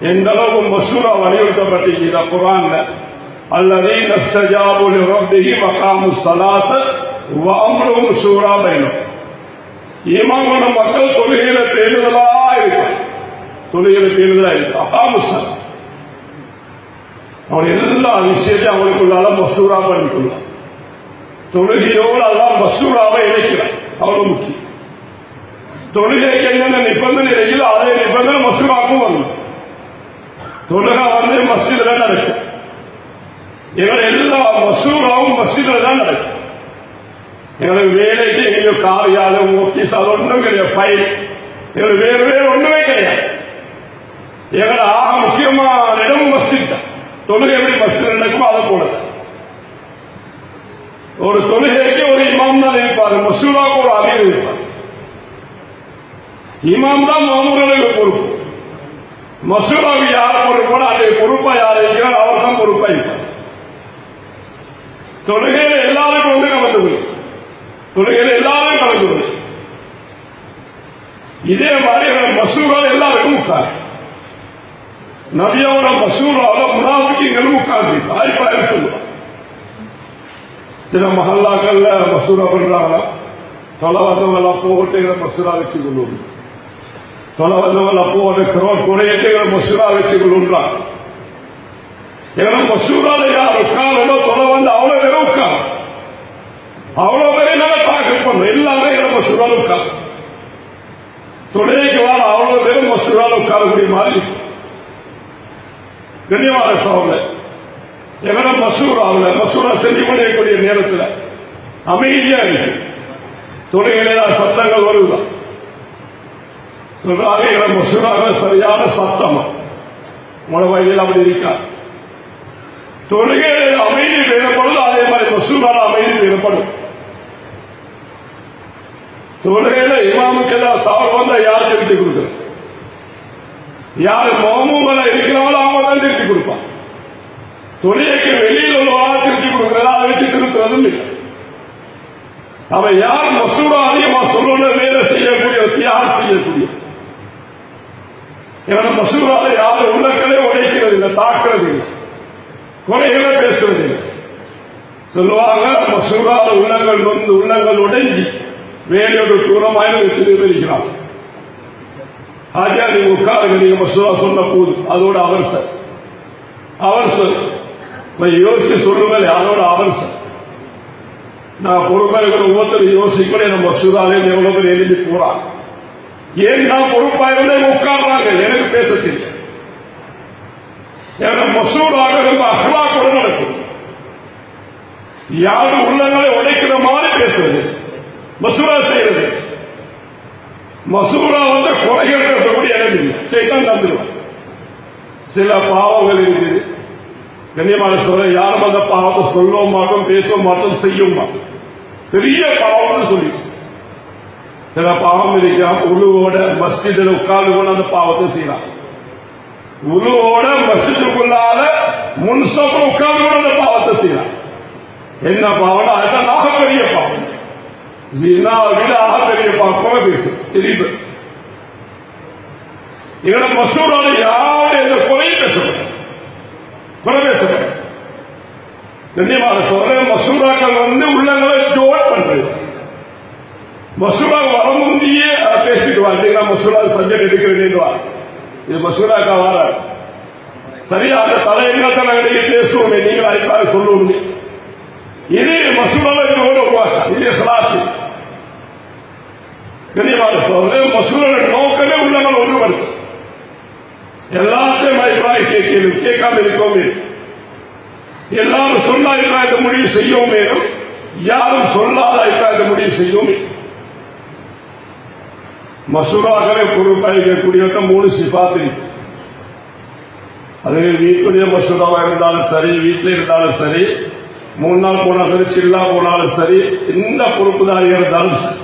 எந்த அளவுக்கு மசூரா வலியுறுத்தப்பட்டு இந்த குர்ஆன்ல அல்லதீன இஸ்தஜாபு லிரப்பிஹிம் வஅகாமு ஸலாத்த வஅம்ருஹும் ஷூரா பைனஹும். ஈமான் கொண்ட மக்கள் தொழுகையில பேணுதலா இருக்கும், தொழுகையில பேணுதலா இருக்கும். அகாமு ஸலாத் அவன் எல்லா விஷயத்தையும் அவனுக்குள்ளால மசூரா பண்ணிக்கொள்ளான். தொழுகையோடு அல்லாஹ் மசூராவை இணைக்கிறான், அவ்வளவு முக்கியம். தொழுகைக்கு என்னென்ன நிபந்தனை இருக்குதோ அதே நிபந்தனை மசூராக்கும் வரணும். தொழுகை வந்து மஸ்ஜித்ல நடக்கும். எங்களை எல்லா மசூராவும் மஸ்ஜித்ல தான் நடக்கும். எங்களுக்கு வேலைக்கு எங்கேயோ காரியாலயம் ஆபீஸ் அது ஒன்றும் கிடையாது, ஃபைல் எங்களுக்கு வேறு வேறு ஒண்ணுமே கிடையாது. எங்களோட ஆக முக்கியமான இடம் மஸ்ஜித் தான். தொழுகை எப்படி மஸ்ஜித் நடக்குமோ அதை போலதான். ஒரு தொழுகைக்கு ஒரு இமாம் தான் இருப்பாரு, மசூராவுக்கு ஒரு அமீர் இருப்பார். இமாம் தான் மாமூர்களுக்கு பொறுப்பு. மசூராவுக்கு யார் பொறுப்போட அதை பொறுப்பா யார் இருக்கிறார் அவர் தான் பொறுப்பா இருப்பார். தொழுகையில எல்லாருக்கும் வந்து கலந்து, தொழுகையில எல்லாரும் கலந்து. இதே மாதிரி மசூரா எல்லாருக்கும் உட்கார். நபியோட மசூராவோட முனாஃபிக்குகளும் உட்கார்ந்து அபிப்பிராயம் சொல்லுவார். சில மஹல்லாக்கள்ல மசூரா பண்றாங்க, தொலை வந்தவங்களாம் போகட்டு மசூரா வச்சு கொள்ளும், தொலை வந்தவங்களாம் போக குறையிட்டு மசூரா வச்சு கொள்ளுன்றாங்க. ஏன்னா மசூரால யார் உட்காரோ தொலை வந்து அவ்வளவு பேரும் உட்கார், அவ்வளவு பேரையும் நாங்கள் தாக்கல் பண்ணோம். எல்லாரும் எங்களை மசூரால உட்கார், தொலைக்கு வாழ அவ்வளவு பேரும் மசூரால உட்காரக்கூடிய மாதிரி கண்ணியமான சோழ எங்களை மசூராவில் மசூரா செஞ்சு கொண்டிருக்கக்கூடிய நேரத்தில் அமைதியா இருக்கு. தொலைகளே சத்தங்கள் வருவதான் சொல்றாங்க. எங்களை மசூராக சரியான சத்தம் உங்களோட வயதில் அப்படி இருக்கா. தொழுகையில அமைதி வேணப்படும், அதே மாதிரி மசூரால அமைதி வேணப்படும். தொழுகையில இமாமுக்கு எல்லாம் தவறு வந்தா யார் திருத்தி கொடுக்குறது? யார் மாமூங்களை இருக்கிறாங்களோ அவங்க தான் திருத்தி கொடுப்பான். தொழிலுக்கு வெளியில் உள்ளவா திருத்தி கொடுக்கிறதா அதை வச்சு திருத்துறதும் இல்லை. அவன் யார் மசூரா அதிகமா சொல்லணும் வேலை செய்யக்கூடிய தியாகம் செய்யக்கூடிய என்னோட மசூரால யாரும் உள்ளங்களே உடைக்கிறது இல்லை, தாக்குறது இல்லை, குறைகளை பேசுறது இல்லை. சொல்லுவாங்க மசூரால உள்ளங்கள் வந்து உள்ளங்கள் உடைஞ்சி வேலையோட தூரமாக திருவிக்கிறாங்க. ஆஜா நீங்க உட்காருங்க, நீங்க மசூரா சொன்ன போது அதோட அவர்சம் அவர்சம் யோசிச்சு சொல்லுங்கள். அதோட அவர்சம் நான் பொறுப்பாக ஒவ்வொருத்தரும் யோசிக்கணும். நம்ம மசூராலே எவ்வளவு பேர் எழுதி போறாங்க. ஏன் நான் பொறுப்பாக உட்கார்றாங்க, எனக்கு பேச தெரியும். எனக்கு மசூராக ரொம்ப அகலாக்கூட நடக்கும். யாரும் உள்ளங்களை உடைக்கிற மாதிரி பேசுறது, மசூரா செய்யறது. மசூரா வந்து குறைகள் பேசக்கூடிய இடம் இல்லை, செய்தான் தந்துடுவான். சில பாவங்கள் இருக்குது கண்ணியமான சொல்ல, யாரும் அந்த பாவத்தை சொல்லவும் மாட்டோம், பேசவும் மாட்டோம், செய்யவும் மாட்டோம். பெரிய பாவம்னு சொல்லி சில பாவம் இருக்கலாம். உழுவோட மஸ்ஜிதில் உட்கார்ந்து கொண்டு அந்த பாவத்தை செய்யலாம். உழுவோட மஸ்ஜிதுக்குள்ளால முன்சப்புல உட்கார்ந்து கொண்டு அந்த பாவத்தை செய்யலாம். என்ன பாவம்? அதுதான் ஆகப்பெரிய பாவம். விட ஆகப்பெரிய பாவம் பேசு தெரியுது. எங்களோட மசூரால யாரும் எந்த குறையும் பேசப்படும், குறை பேசப்படும். கண்ணியமாக சொல்ற மசூராக்கள் வந்து உள்ளங்களை ஜோட் பண்றது. மசூரா வர முந்தியே பேசிட்டு வாங்க, மசூரா சப்ஜெக்ட் எடுக்கிறேன். இது மசூராக்கா வர சரியா அந்த தலையங்கத்தை நாங்கள் பேசுவோமே, நீங்கள் அதுக்காக சொல்லுவோம். இது மசூரால உருவாக்க இது சலாசி. கண்ணியமாக சொல்ற மசூரோட நோக்கமே உள்ளங்கள் ஒன்றுபடுத்து. எல்லாத்தையும் அபிப்பிராயம் கேட்காம இருக்கவும், எல்லாரும் சொன்ன அபிப்பிராயத்தை முடிவு செய்யவும் வேணும், யாரும் சொல்லாத அபிப்பிராயத்தை முடிவு செய்யவும். மசூராக்களை பொறுப்பாய்க்கக்கூடிய 3 சிபாத்து. அது வீட்டுடைய மசூராவா இருந்தாலும் சரி, வீட்டில் இருந்தாலும் சரி, 3 நாள் போனாலும் சரி, சில்லா போனாலும் சரி, எந்த பொறுப்புதாரியாக இருந்தாலும் சரி,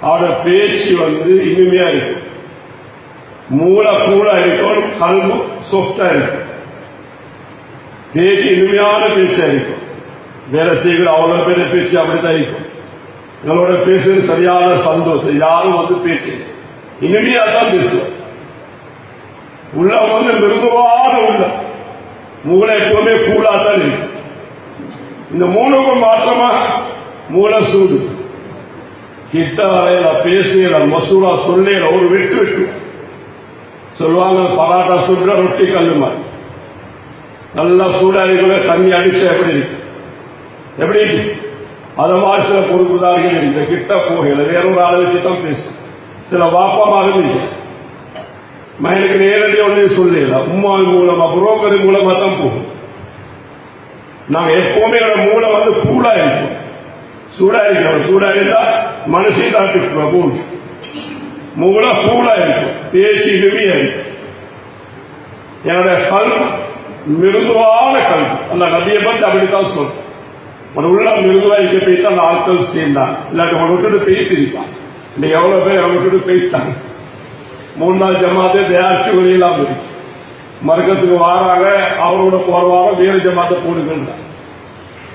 அவரோட பேச்சு வந்து இனிமையா இருக்கும், மூளை கூட இருக்கும், கல்வி சொத்தா இருக்கும், பேச்சு இனிமையான பேச்சா இருக்கும். வேலை செய்கிற அவ்வளவு பேரை பேச்சு அப்படித்தான் இருக்கும். எங்களோட பேசுறது சரியான சந்தோஷம். யாரும் வந்து பேசுங்க, இனிமையா தான் பேசுவோம். உள்ள வந்து மிருதுவான உள்ள மூளை எப்பவுமே கூலாத்தான் இருக்கு. இந்த 3க்கும் மாற்றமா மூளை சூடு. கிட்ட வரையில பேசுகிற மசூரா சொல்ல ஒரு வெட்டு வெட்டு சொல்லுவாங்க. பராட்டா சுடுற ரொட்டி கல்லு மாதிரி நல்லா சூடாரிக்குள்ள தண்ணி அடிச்சா எப்படி இருக்கு, எப்படி இருக்கு? அத மாதிரி சில பொறுப்புதார்கள் இந்த கிட்ட போகல வேற ஒரு ஆளை வச்சு தான் பேசும். சில வாப்பமாக மயனுக்கு நேரடி ஒன்றே சொல்லல, உம்மா மூலமா புரோக்கர் மூலமா தான் போகும். நாங்க எப்பவுமே மூளை வந்து கூலா இருக்கும், சூடா இருக்கிறோம். சூடா இருந்தா மனசை தாட்டு மூளை கூலா இருக்கும், பேச்சு இனிமையா இருக்கும். என்னுடைய கல்வி மிருதுவான கல்வி அந்த நதியை பத்தி அப்படித்தான் சொல்றேன். உள்ள மிருதுவா இருக்க போய்த்து அந்த ஆட்கள் சேர்ந்தான், இல்லாட்டி அவனை விட்டுட்டு பேசிருப்பான். இன்னைக்கு எவ்வளவு பேர் அவனை விட்டுட்டு பேசிட்டாங்க. 3 ஜமாத்தே தயாரிச்சு வெளியெல்லாம் இருக்கு. மறுக்கத்துக்கு வாராங்க, அவரோட போறவாங்க, வேறு ஜமாத்தை போடுகின்றான்.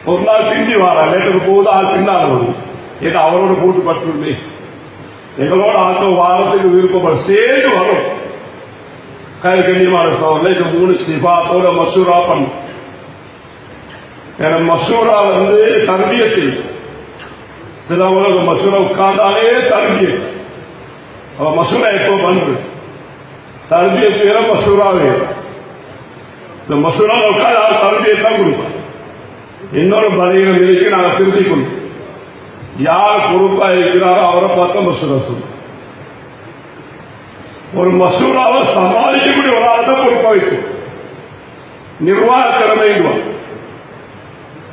ஒரு நாள் பிந்தி வாரா, லேட்டருக்கு போகுது, ஆள் பின்னால வருது. ஏன்னா அவரோட போட்டு பட்டு எங்களோட ஆட்கள் வாரத்துக்கு விருப்பப்பட சேர்ந்து வரும். கண்ணியமான சோழர்கள் இந்த 3 சிபாத்தோட மசூரா பண்ணும். மசூரா வந்து தர்பியத்தில் சில உலக மசூரா உட்கார்ந்தாலே தர்பியத். அவன் மசூரா எப்போ பண்றது தர்பியத்து வேற மசூரா வேற. இந்த மசூரா உட்கார்ந்து தர்பியத் தான் கொடுப்பான். இன்னொரு பலகீனம் இருக்கு, நாங்கள் திருத்திக் கொள்வோம். யார் பொறுப்பா இருக்கிறாரோ அவரை பார்த்தா மசூரா சொல்லுவோம். ஒரு மசூராவை சமாளிக்கக்கூடிய ஒரு ஆள் தான் பொறுப்பா வைக்கும். நிர்வாக திறமை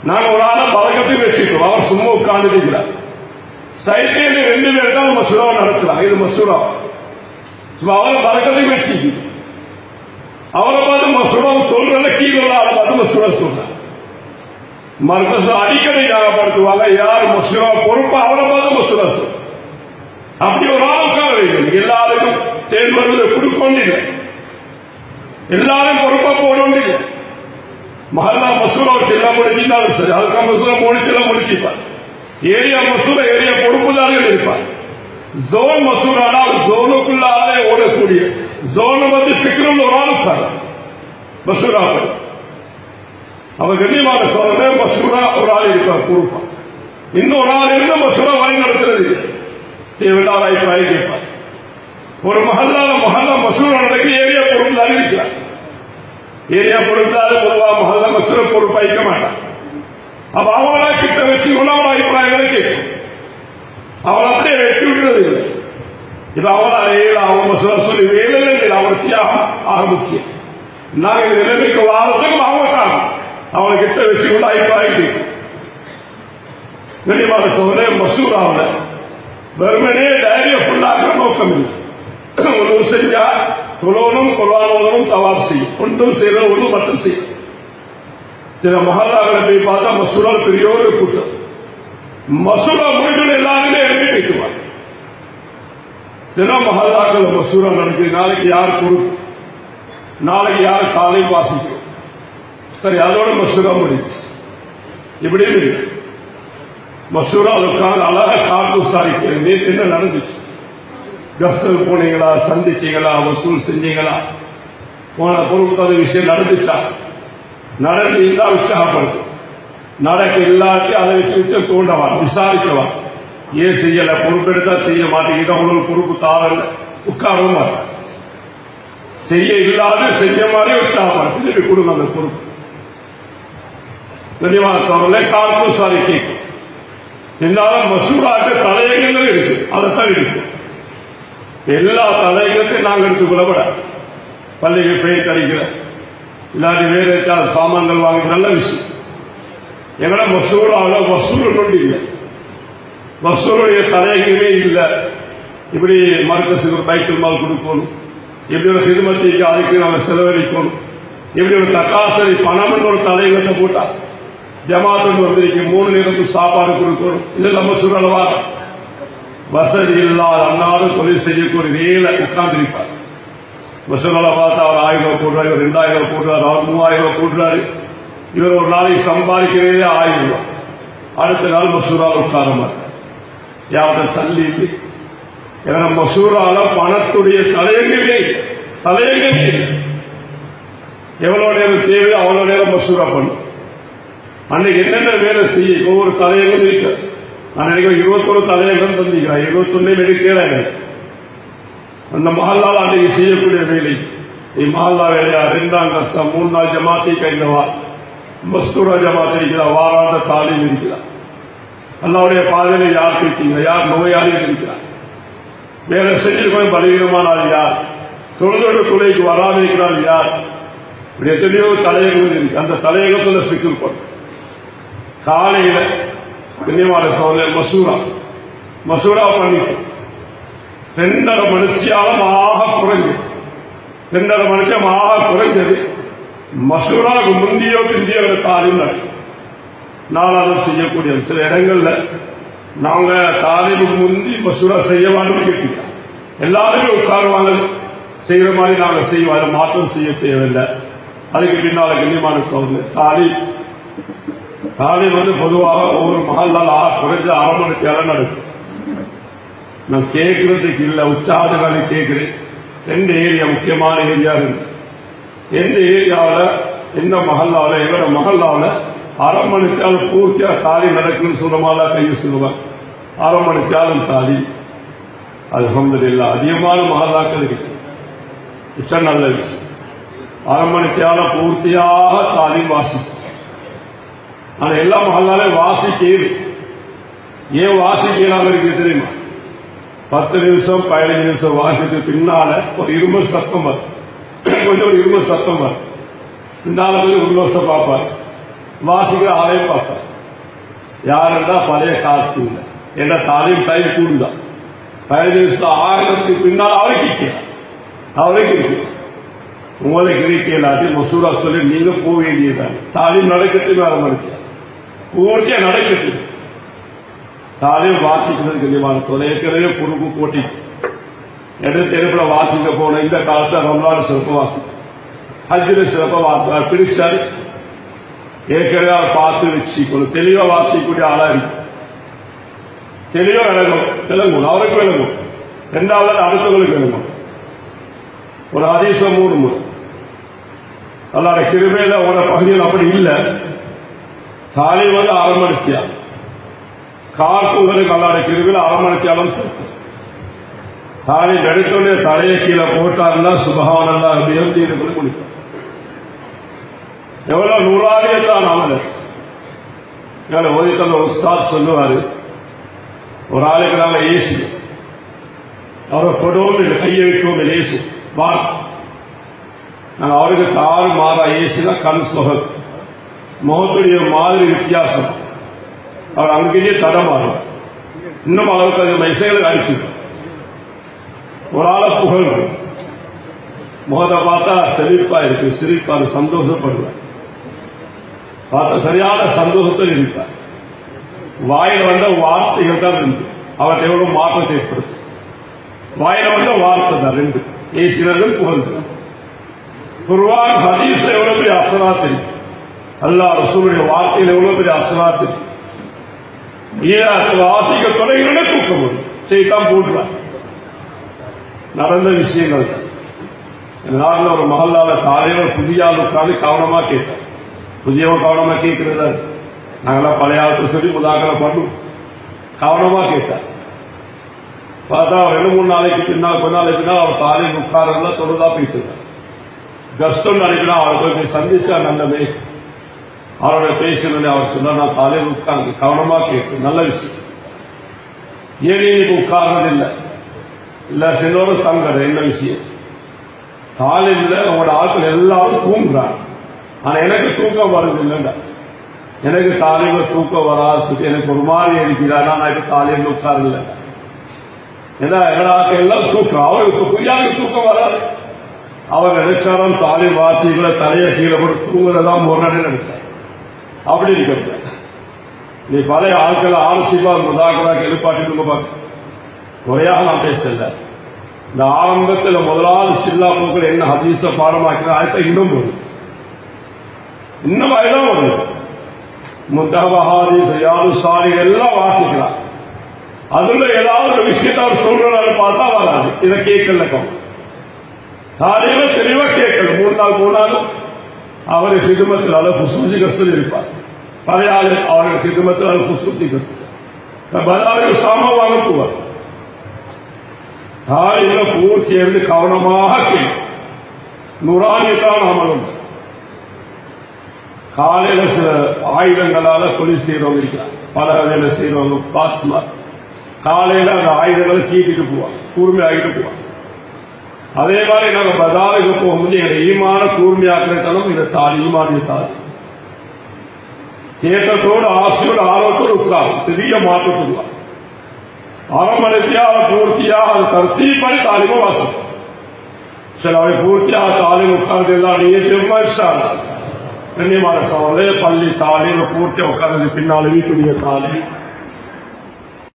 நாங்க ஒரு ஆளை பழக்கத்தையும் வச்சுக்கோம். அவர் சும்மா உட்கார்ந்துக்கிறார். சைட்ல 2 பேர் தான் மசூராவை நடத்துறாங்க. இது மசூரா சும்மா அவரை பழக்கத்தையும் வச்சுக்கு. அவரை பார்த்து மசூராவை சொல்றத கீழே ஆளை பார்த்து மசூரா சொல்றாங்க. மர்கஸ் அடிக்கடி ஞாபகப்படுத்துவாங்க, யார் மசூரா பொறுப்பா அவரை பார்த்து மசூரா சொல்ற. அப்படி ஒரு ஆள் உட்கார வைக்கணும். எல்லாருக்கும் தேர்வு கொடுக்கொண்டு இல்லை, எல்லாரும் பொறுப்பா போடணும் இல்லை. மஹல்லா மசூரா செல்ல முடிஞ்சாலும் சரி, அதுக்காக மசூரா முடிச்செல்லாம் முடிச்சுப்பார். ஏரியா மசூரா ஏரியா பொறுப்புதார்கள் இருப்பார். ஜோன் மசூரானா ஜோனுக்குள்ளாலே ஓடக்கூடிய ஜோனு வந்து பிக்ரம் ஒரு ஆள் சார் மசூரா. அவர் கண்ணியமான சொல்ற மசூரா ஒரு ஆள் இருப்பார் பொறுப்பா. இன்னொரு ஆள் இருந்து மசூரா வழி நடத்துறது தேவையில்லாத அபிப்பிராயம் கேட்பார். ஒரு மஹல்லா மசூரா நடக்க ஏரியா பொறுப்புதான் இருக்கிறார். ஏரியா பொறுத்தாது பொதுவாக மஹல்லா மசூரா பொறுப்பாய்க்க மாட்டான். அப்ப அவங்களா கிட்ட வச்சு அவளோட அபிப்பிராயங்களை கேட்கும். அவளை அப்படியே வெட்டி விடுறது இல்லை. இது அவளா அவங்க மசூரா சொல்லி வேலையில் அவள் தியாகம் ஆக முக்கியம். நாங்கள் நிலைமைக்கு வாரத்துக்கும் அவங்க காரணம் அவளை கிட்ட வச்சு கொண்டு அபிப்பிராயம் கேட்கும். கண்ணியமான சொல்ற மசூராவில் வெறுமனே டைரிய ஃபுல்லாக நோக்கம் இல்லை. ஒன்று செஞ்சா தொழணும், குர்ஆன் தவாப் செய்யும். ஒன்றும் செய்யற ஒன்று மட்டும் செய்யும். சில மஹல்லாக்களை போய் பார்த்தா மசூரா பெரிய ஒரு கூட்டம். மசூரா முடிவில் எல்லாருமே எழுப்பி வைக்குவார். சில மஹல்லாக்கள் மசூரா நடக்குது. நாளைக்கு யார் பொறுப்பு, நாளைக்கு யார் காலை வாசிக்கும், சரி அதோட மசூரா முடிச்சு. இப்படி மசூரா உட்கார்ந்து அழகா காத்து விசாரிக்கிறேன். நேற்று என்ன நடந்துச்சு, கஸ்டல் போனீங்களா, சந்திச்சீங்களா, வசூல் செஞ்சீங்களா, போன பொருட்கள் விஷயம் நடந்துச்சா, நடந்தா உற்சாகப்படுத்து, நடக்க இல்லாட்டி அதை வச்சு தோண்டவா விசாரிக்கவா. ஏன் செய்யல, பொறுப்பெடுத்தா செய்ய மாட்டேங்கிட்ட, உங்களுக்கு பொறுப்பு தாரல, உட்காரவும் மாட்டேன். செய்ய இல்லாத செஞ்ச மாதிரி உற்சாகப்படுத்து திருப்பி கொடுங்க அந்த பொறுப்பு. கண்ணியமான சோழர்களே, காத்து விசாரி கேட்கும். இருந்தாலும் மசூராக்க தலையங்கங்கள் இருக்கு, அதைத்தான் இருக்கு. எல்லா தலையங்கத்தையும் நாங்கள் எடுத்துக்கொள்ளப்பட பள்ளிகள் பெயிண்ட் அடிக்கிற இல்லாட்டி வேறு ஏதாவது சாமான்கள் வாங்க நல்ல விஷயம். எங்கட மசூராவில் வசூல் கொண்டு இல்லை, வசூலுடைய தலையங்கமே இல்லை. இப்படி மருத்துவ பைக்கில் மால் கொடுக்கணும், எப்படி ஒரு சிறுமத்திக்கு அதுக்கு நாங்கள் செலவழிக்கணும், எப்படி ஒரு தக்காசரி பணம் ஒரு தலையங்கத்தை போட்டா ஜமாத்துக்கு வந்திருக்கு 3 நேரத்துக்கு சாப்பாடு கொடுக்கணும். இதெல்லாம் மசூரால வாங்க வசதி இல்லாத அன்னாரும் தொழில் செய்யக்கூடிய வேலை உட்கார்ந்துருப்பார். மசூரால பார்த்தா அவர் 1000 ரூபாய் போடுறாரு, 2000 போடுறாரு, அவர் 3000 போடுறாரு. இவர் ஒரு நாளைக்கு சம்பாதிக்கிறதே 1000 ரூபாய். அடுத்த நாள் மசூராவில் உட்கார மாட்டேன். யாவது சல்லி என மசூரால பணத்துடைய தலையங்கமே எவ்வளவு நேரம் தேவை அவ்வளவு நேரம் மசூரா பண்ணும். அன்னைக்கு என்னென்ன வேலை செய்ய ஒவ்வொரு தலையங்கம் இருக்க. நான் நினைக்கிறேன் 21 தலையங்கம் தந்திக்கிறேன். 21 எடுக்கிறேன். அந்த மஹல்லால் அன்றைக்கு செய்யக்கூடிய வேலை மஹல்லா வேலையா 2ஆம் கஷ்டம் 3 நாள் ஜமாத்தை கைந்தவா மஸ்தூரா ஜமாத்தை இருக்கிறா வாராண்ட தாலீம் இருக்கிறார். அல்லாவுடைய பாதையில யார் இருக்கீங்க, யார் நோயாளிகள் இருக்கிறார், வேலை செஞ்சிருக்கோம் பலவீனமானால் யார், தொழுதோடு துளைக்கு வராமல் இருக்கிறார் யார், இப்படி எத்தனையோ தலையங்கள் இருக்கு. அந்த தலையகத்துல சிக்கல் போடும். காலையில கண்ணியமான சோதனை மசூரா பண்ணிட்டு 2.5 மணித்தியாலம் குறைஞ்சது. 2.5 மணித்தியம் குறைஞ்சது. மசூராவுக்கு முந்தியோ பிந்தியோ தாலீம் நாளாக செய்யக்கூடிய சில இடங்கள்ல நாங்க தாலீமுக்கு முந்தி மசூரா செய்ய வேண்டும் கேட்டீங்க. எல்லாருமே உட்காருவாங்க, செய்யற மாதிரி நாங்க செய்வோம், மாற்றம் செய்ய தேவையில்லை. அதுக்கு பின்னால கண்ணியமான சோதனை தாலீம் பொதுவாக ஒவ்வொரு மஹல்லால் குறைஞ்ச 1/2 மணி நேரம் நடக்கும். நான் கேட்கறதுக்கு இல்லை, உற்சாகங்களை கேட்கிறேன். 2 ஏரியா முக்கியமான ஏரியா இருக்கு. எந்த ஏரியாவில் எந்த மஹல்லாவில் எங்களோட மஹல்லாவில் 1/2 மணி நேரம் பூர்த்தியா தாலீம் நடக்குன்னு சொல்றமால கையை சொல்லுவாங்க. 1/2 மணி நேரம் தாலீம் அல்ஹம்துலில்லாஹ் அதிகமான மஹல்லாக்கள் இருக்கு. நல்ல விஷயம். 1/2 மணி நேரம் பூர்த்தியாக தாலீம் வாசிக்கும். ஆனா எல்லா மஹல்லாலையும் வாசிக்கிறது. ஏன் வாசிக்கலாம் இருக்கு தெரியுமா? 10 நிமிஷம் 15 நிமிஷம் வாசித்து பின்னால ஒரு இருமல் சத்தம் வரும். கொஞ்சம் ஒரு இருமல் சத்தம் வரும். பின்னால கொஞ்சம் உருவசம் பார்ப்பார், வாசிக்கிற ஆளையும் பார்ப்பார். யாருன்னா பழைய காலத்து இல்லை, என்ன தாலீம் டைம் கூடுதான் 15 நிமிஷம் ஆயிரத்துக்கு பின்னால் அவருக்கு இருக்கு. உங்களுக்கு இருக்கலாட்டி மசூரா சொல்லி நீங்க போக வேண்டியதான். தாலீம் நடக்கட்டு வேற மறுக்க பூர்த்தியா நடக்கட்டு. தாலீம் வாசிக்கிறது கண்டிப்பான சொல்ல ஏற்கனவே பொறுப்பு போட்டி எடுத்து எடுப்புல வாசிக்க போன இந்த காலத்தை ரம்லான் சிறப்பு வாசிக்க ஹஜ்ஜில சிறப்பா வாச பிரிச்சாரு. ஏற்கனவே அதை பார்த்து வச்சுக்கணும். தெளிவா வாசிக்கக்கூடிய ஆளா இருக்கு. தெளிவா விளங்கும், அவருக்கு விளங்கும். 2வது அடுத்தவங்களுக்கு விளங்கும். ஒரு ஹதீஸ 3 முறை அல்லாஹ் கிருபையில ஒரு பகுதியில் அப்படி இல்லை. தாலீம் 1/2 மணி நேரம் கார்ப்புகளுக்கு அல்லாஹ் கிருபையில 1/2 மணி நேரம் தாலீம் எடுத்தோடனே தலையை கீழே போட்டாருன்னா சுபஹானல்லாஹ் பிஹம்திஹி முடிப்பார். எவ்வளவு நூறாரியத்தான் அவன் ஓதித்தந்த உஸ்தாத் சொல்லுவாரு. ஒரு ஆளுக்கு நாங்க ஏசு அவரை கொடோன்னு கையை வைக்கும் ஏசு நாங்க அவருக்கு தாறு மாறா ஏசுனா கண் சொகல் முகத்துடைய மாதிரி வித்தியாசம். அவர் அங்கேயே தடமாறும். இன்னும் அளவுக்கு அது மெசைகளை அடிச்சுடும். ஒரு ஆளை புகழ் முகத்தை பார்த்தா செழிப்பா இருக்கு, சிரிப்பாரு, சந்தோஷப்படுவார். பார்த்தா சரியான சந்தோஷத்தில் இருப்பார். வாயில வந்த வார்த்தைகள் தான் இருந்து அவர்கிட்ட எவ்வளவு மாற்றத்தை ஏற்படுத்தும். வாயில வந்த வார்த்தை தான் 2 ஏசினர்கள் புகழ்ந்து குர்ஆன் ஹதீஸ் எவ்வளவு பெரிய அசராத் இருக்கு. அல்லாஹ் ரசூலுடைய வார்த்தையில் எவ்வளவு பெரிய அசராத் இருக்கு. வாசிக்க தொடங்கின தூக்கம் வரும். செய்தான் போட்டுறான். நடந்த விஷயங்கள் நாளில் ஒரு மஹல்லால காலையில புதிய ஆள் உட்காந்து கவனமா கேட்டார். புதியவன் கவனமா கேட்கிறதா நாங்களாம் பழைய ஆளுக்கு சொல்லி முதாக்கரை பண்ணும். கவனமா கேட்டார். பார்த்தா 2-3 நாளைக்கு பின்னால் கொஞ்ச நாளைக்கு பின்னால் அவர் காலையில் உட்காரல தொழுதா போயிட்டு கஷ்டம் நினைக்கினா அவரை போய் சந்திச்சா நல்லமே அவரோட பேசணுன்னு அவர் சொன்னா நான் காலையில் உட்கார்ந்து கவனமா கேட்கு. நல்ல விஷயம். ஏன் இன்னைக்கு உட்கார்றது இல்லை இல்ல சிலோட தங்கட என்ன விஷயம்? காலையில் அவங்களோட ஆட்கள் எல்லாரும் தூங்குறாங்க. ஆனா எனக்கு தூக்கம் வருது இல்லைண்டா. எனக்கு காலையில தூக்கம் வராது, எனக்கு ஒரு மாதிரி இருக்கிறானா நான் இப்ப காலையில் உட்காரல. ஏன்னா எங்களோட ஆட்கள் எல்லாம் தூக்கம், அவருக்கு புரியாத தூக்கம் வராது. அவர் நினைச்சாலும் தாலீம் வாசிகளை தலையை கீழே போட்டு தூங்குறதான் முரணே நினைச்சார். அப்படி இருக்க நீ பழைய ஆட்களை ஆலோசிப்பா முதாக்கராக எழுப்பாட்டி பார்த்து குறையாக நான் பேசல. இந்த ஆரம்பத்தில் முதலாவது சில்லா போக்கள் என்ன ஹதீஸ பாடமாக்கினா அடுத்த இன்னும் வரும், இன்னும் அதுதான் வரும். முந்தகபஹாதி ரியாது சாலிஹ் எல்லாம் வாசிக்கிறார். அதுல ஏதாவது ஒரு விஷயத்த அவர் சொல்றாரு பார்த்தா வராது. இதை கேட்கல காலையில தெளிவா கேட்கல. 3 நாள் அவரை சிதுமத்தில் அளவு புசுஜி கஸ்தில் இருப்பார். பழைய ஆளு அவர்கள் சிதுமத்தில் அளவு புசுஜி கஸ்தில் பதாரில் சாமான் அனுப்புவார். காலையில பூர்த்தி இருந்து கவனமாக கேட்கும். நுரானியத்தான் அமலும். காலையில சில ஆயுதங்களால தொழில் செய்யறவங்க இருக்கிறார். பல வகையில செய்யறவங்க பாஸ்மா காலையில அந்த ஆயுதங்களை கீட்டிட்டு போவாங்க, கூர்மையாகிட்டு போவாங்க. அதே மாதிரி நாங்க பதாருக்கு போகும்போது எங்க ஈமான கூர்மையாக்குறதும் இந்த தாலி ஈமானிய தாலி தேட்டத்தோடு ஆசையோடு ஆர்வத்தோடு உட்காரும். பெரிய மாற்றத்துக்குவார். அரமணித்தியாக பூர்த்தியாக அது தர்த்தீப்படி தாலிமும் வாசிக்கும். சில அவை பூர்த்தியாக தாலிம் உட்கார்ந்து எல்லாம் நீங்க கண்ணியமான சவாலே பள்ளி தாலியில் பூர்த்தியாக உட்கார்ந்து பின்னால் வீட்டுடைய தாலி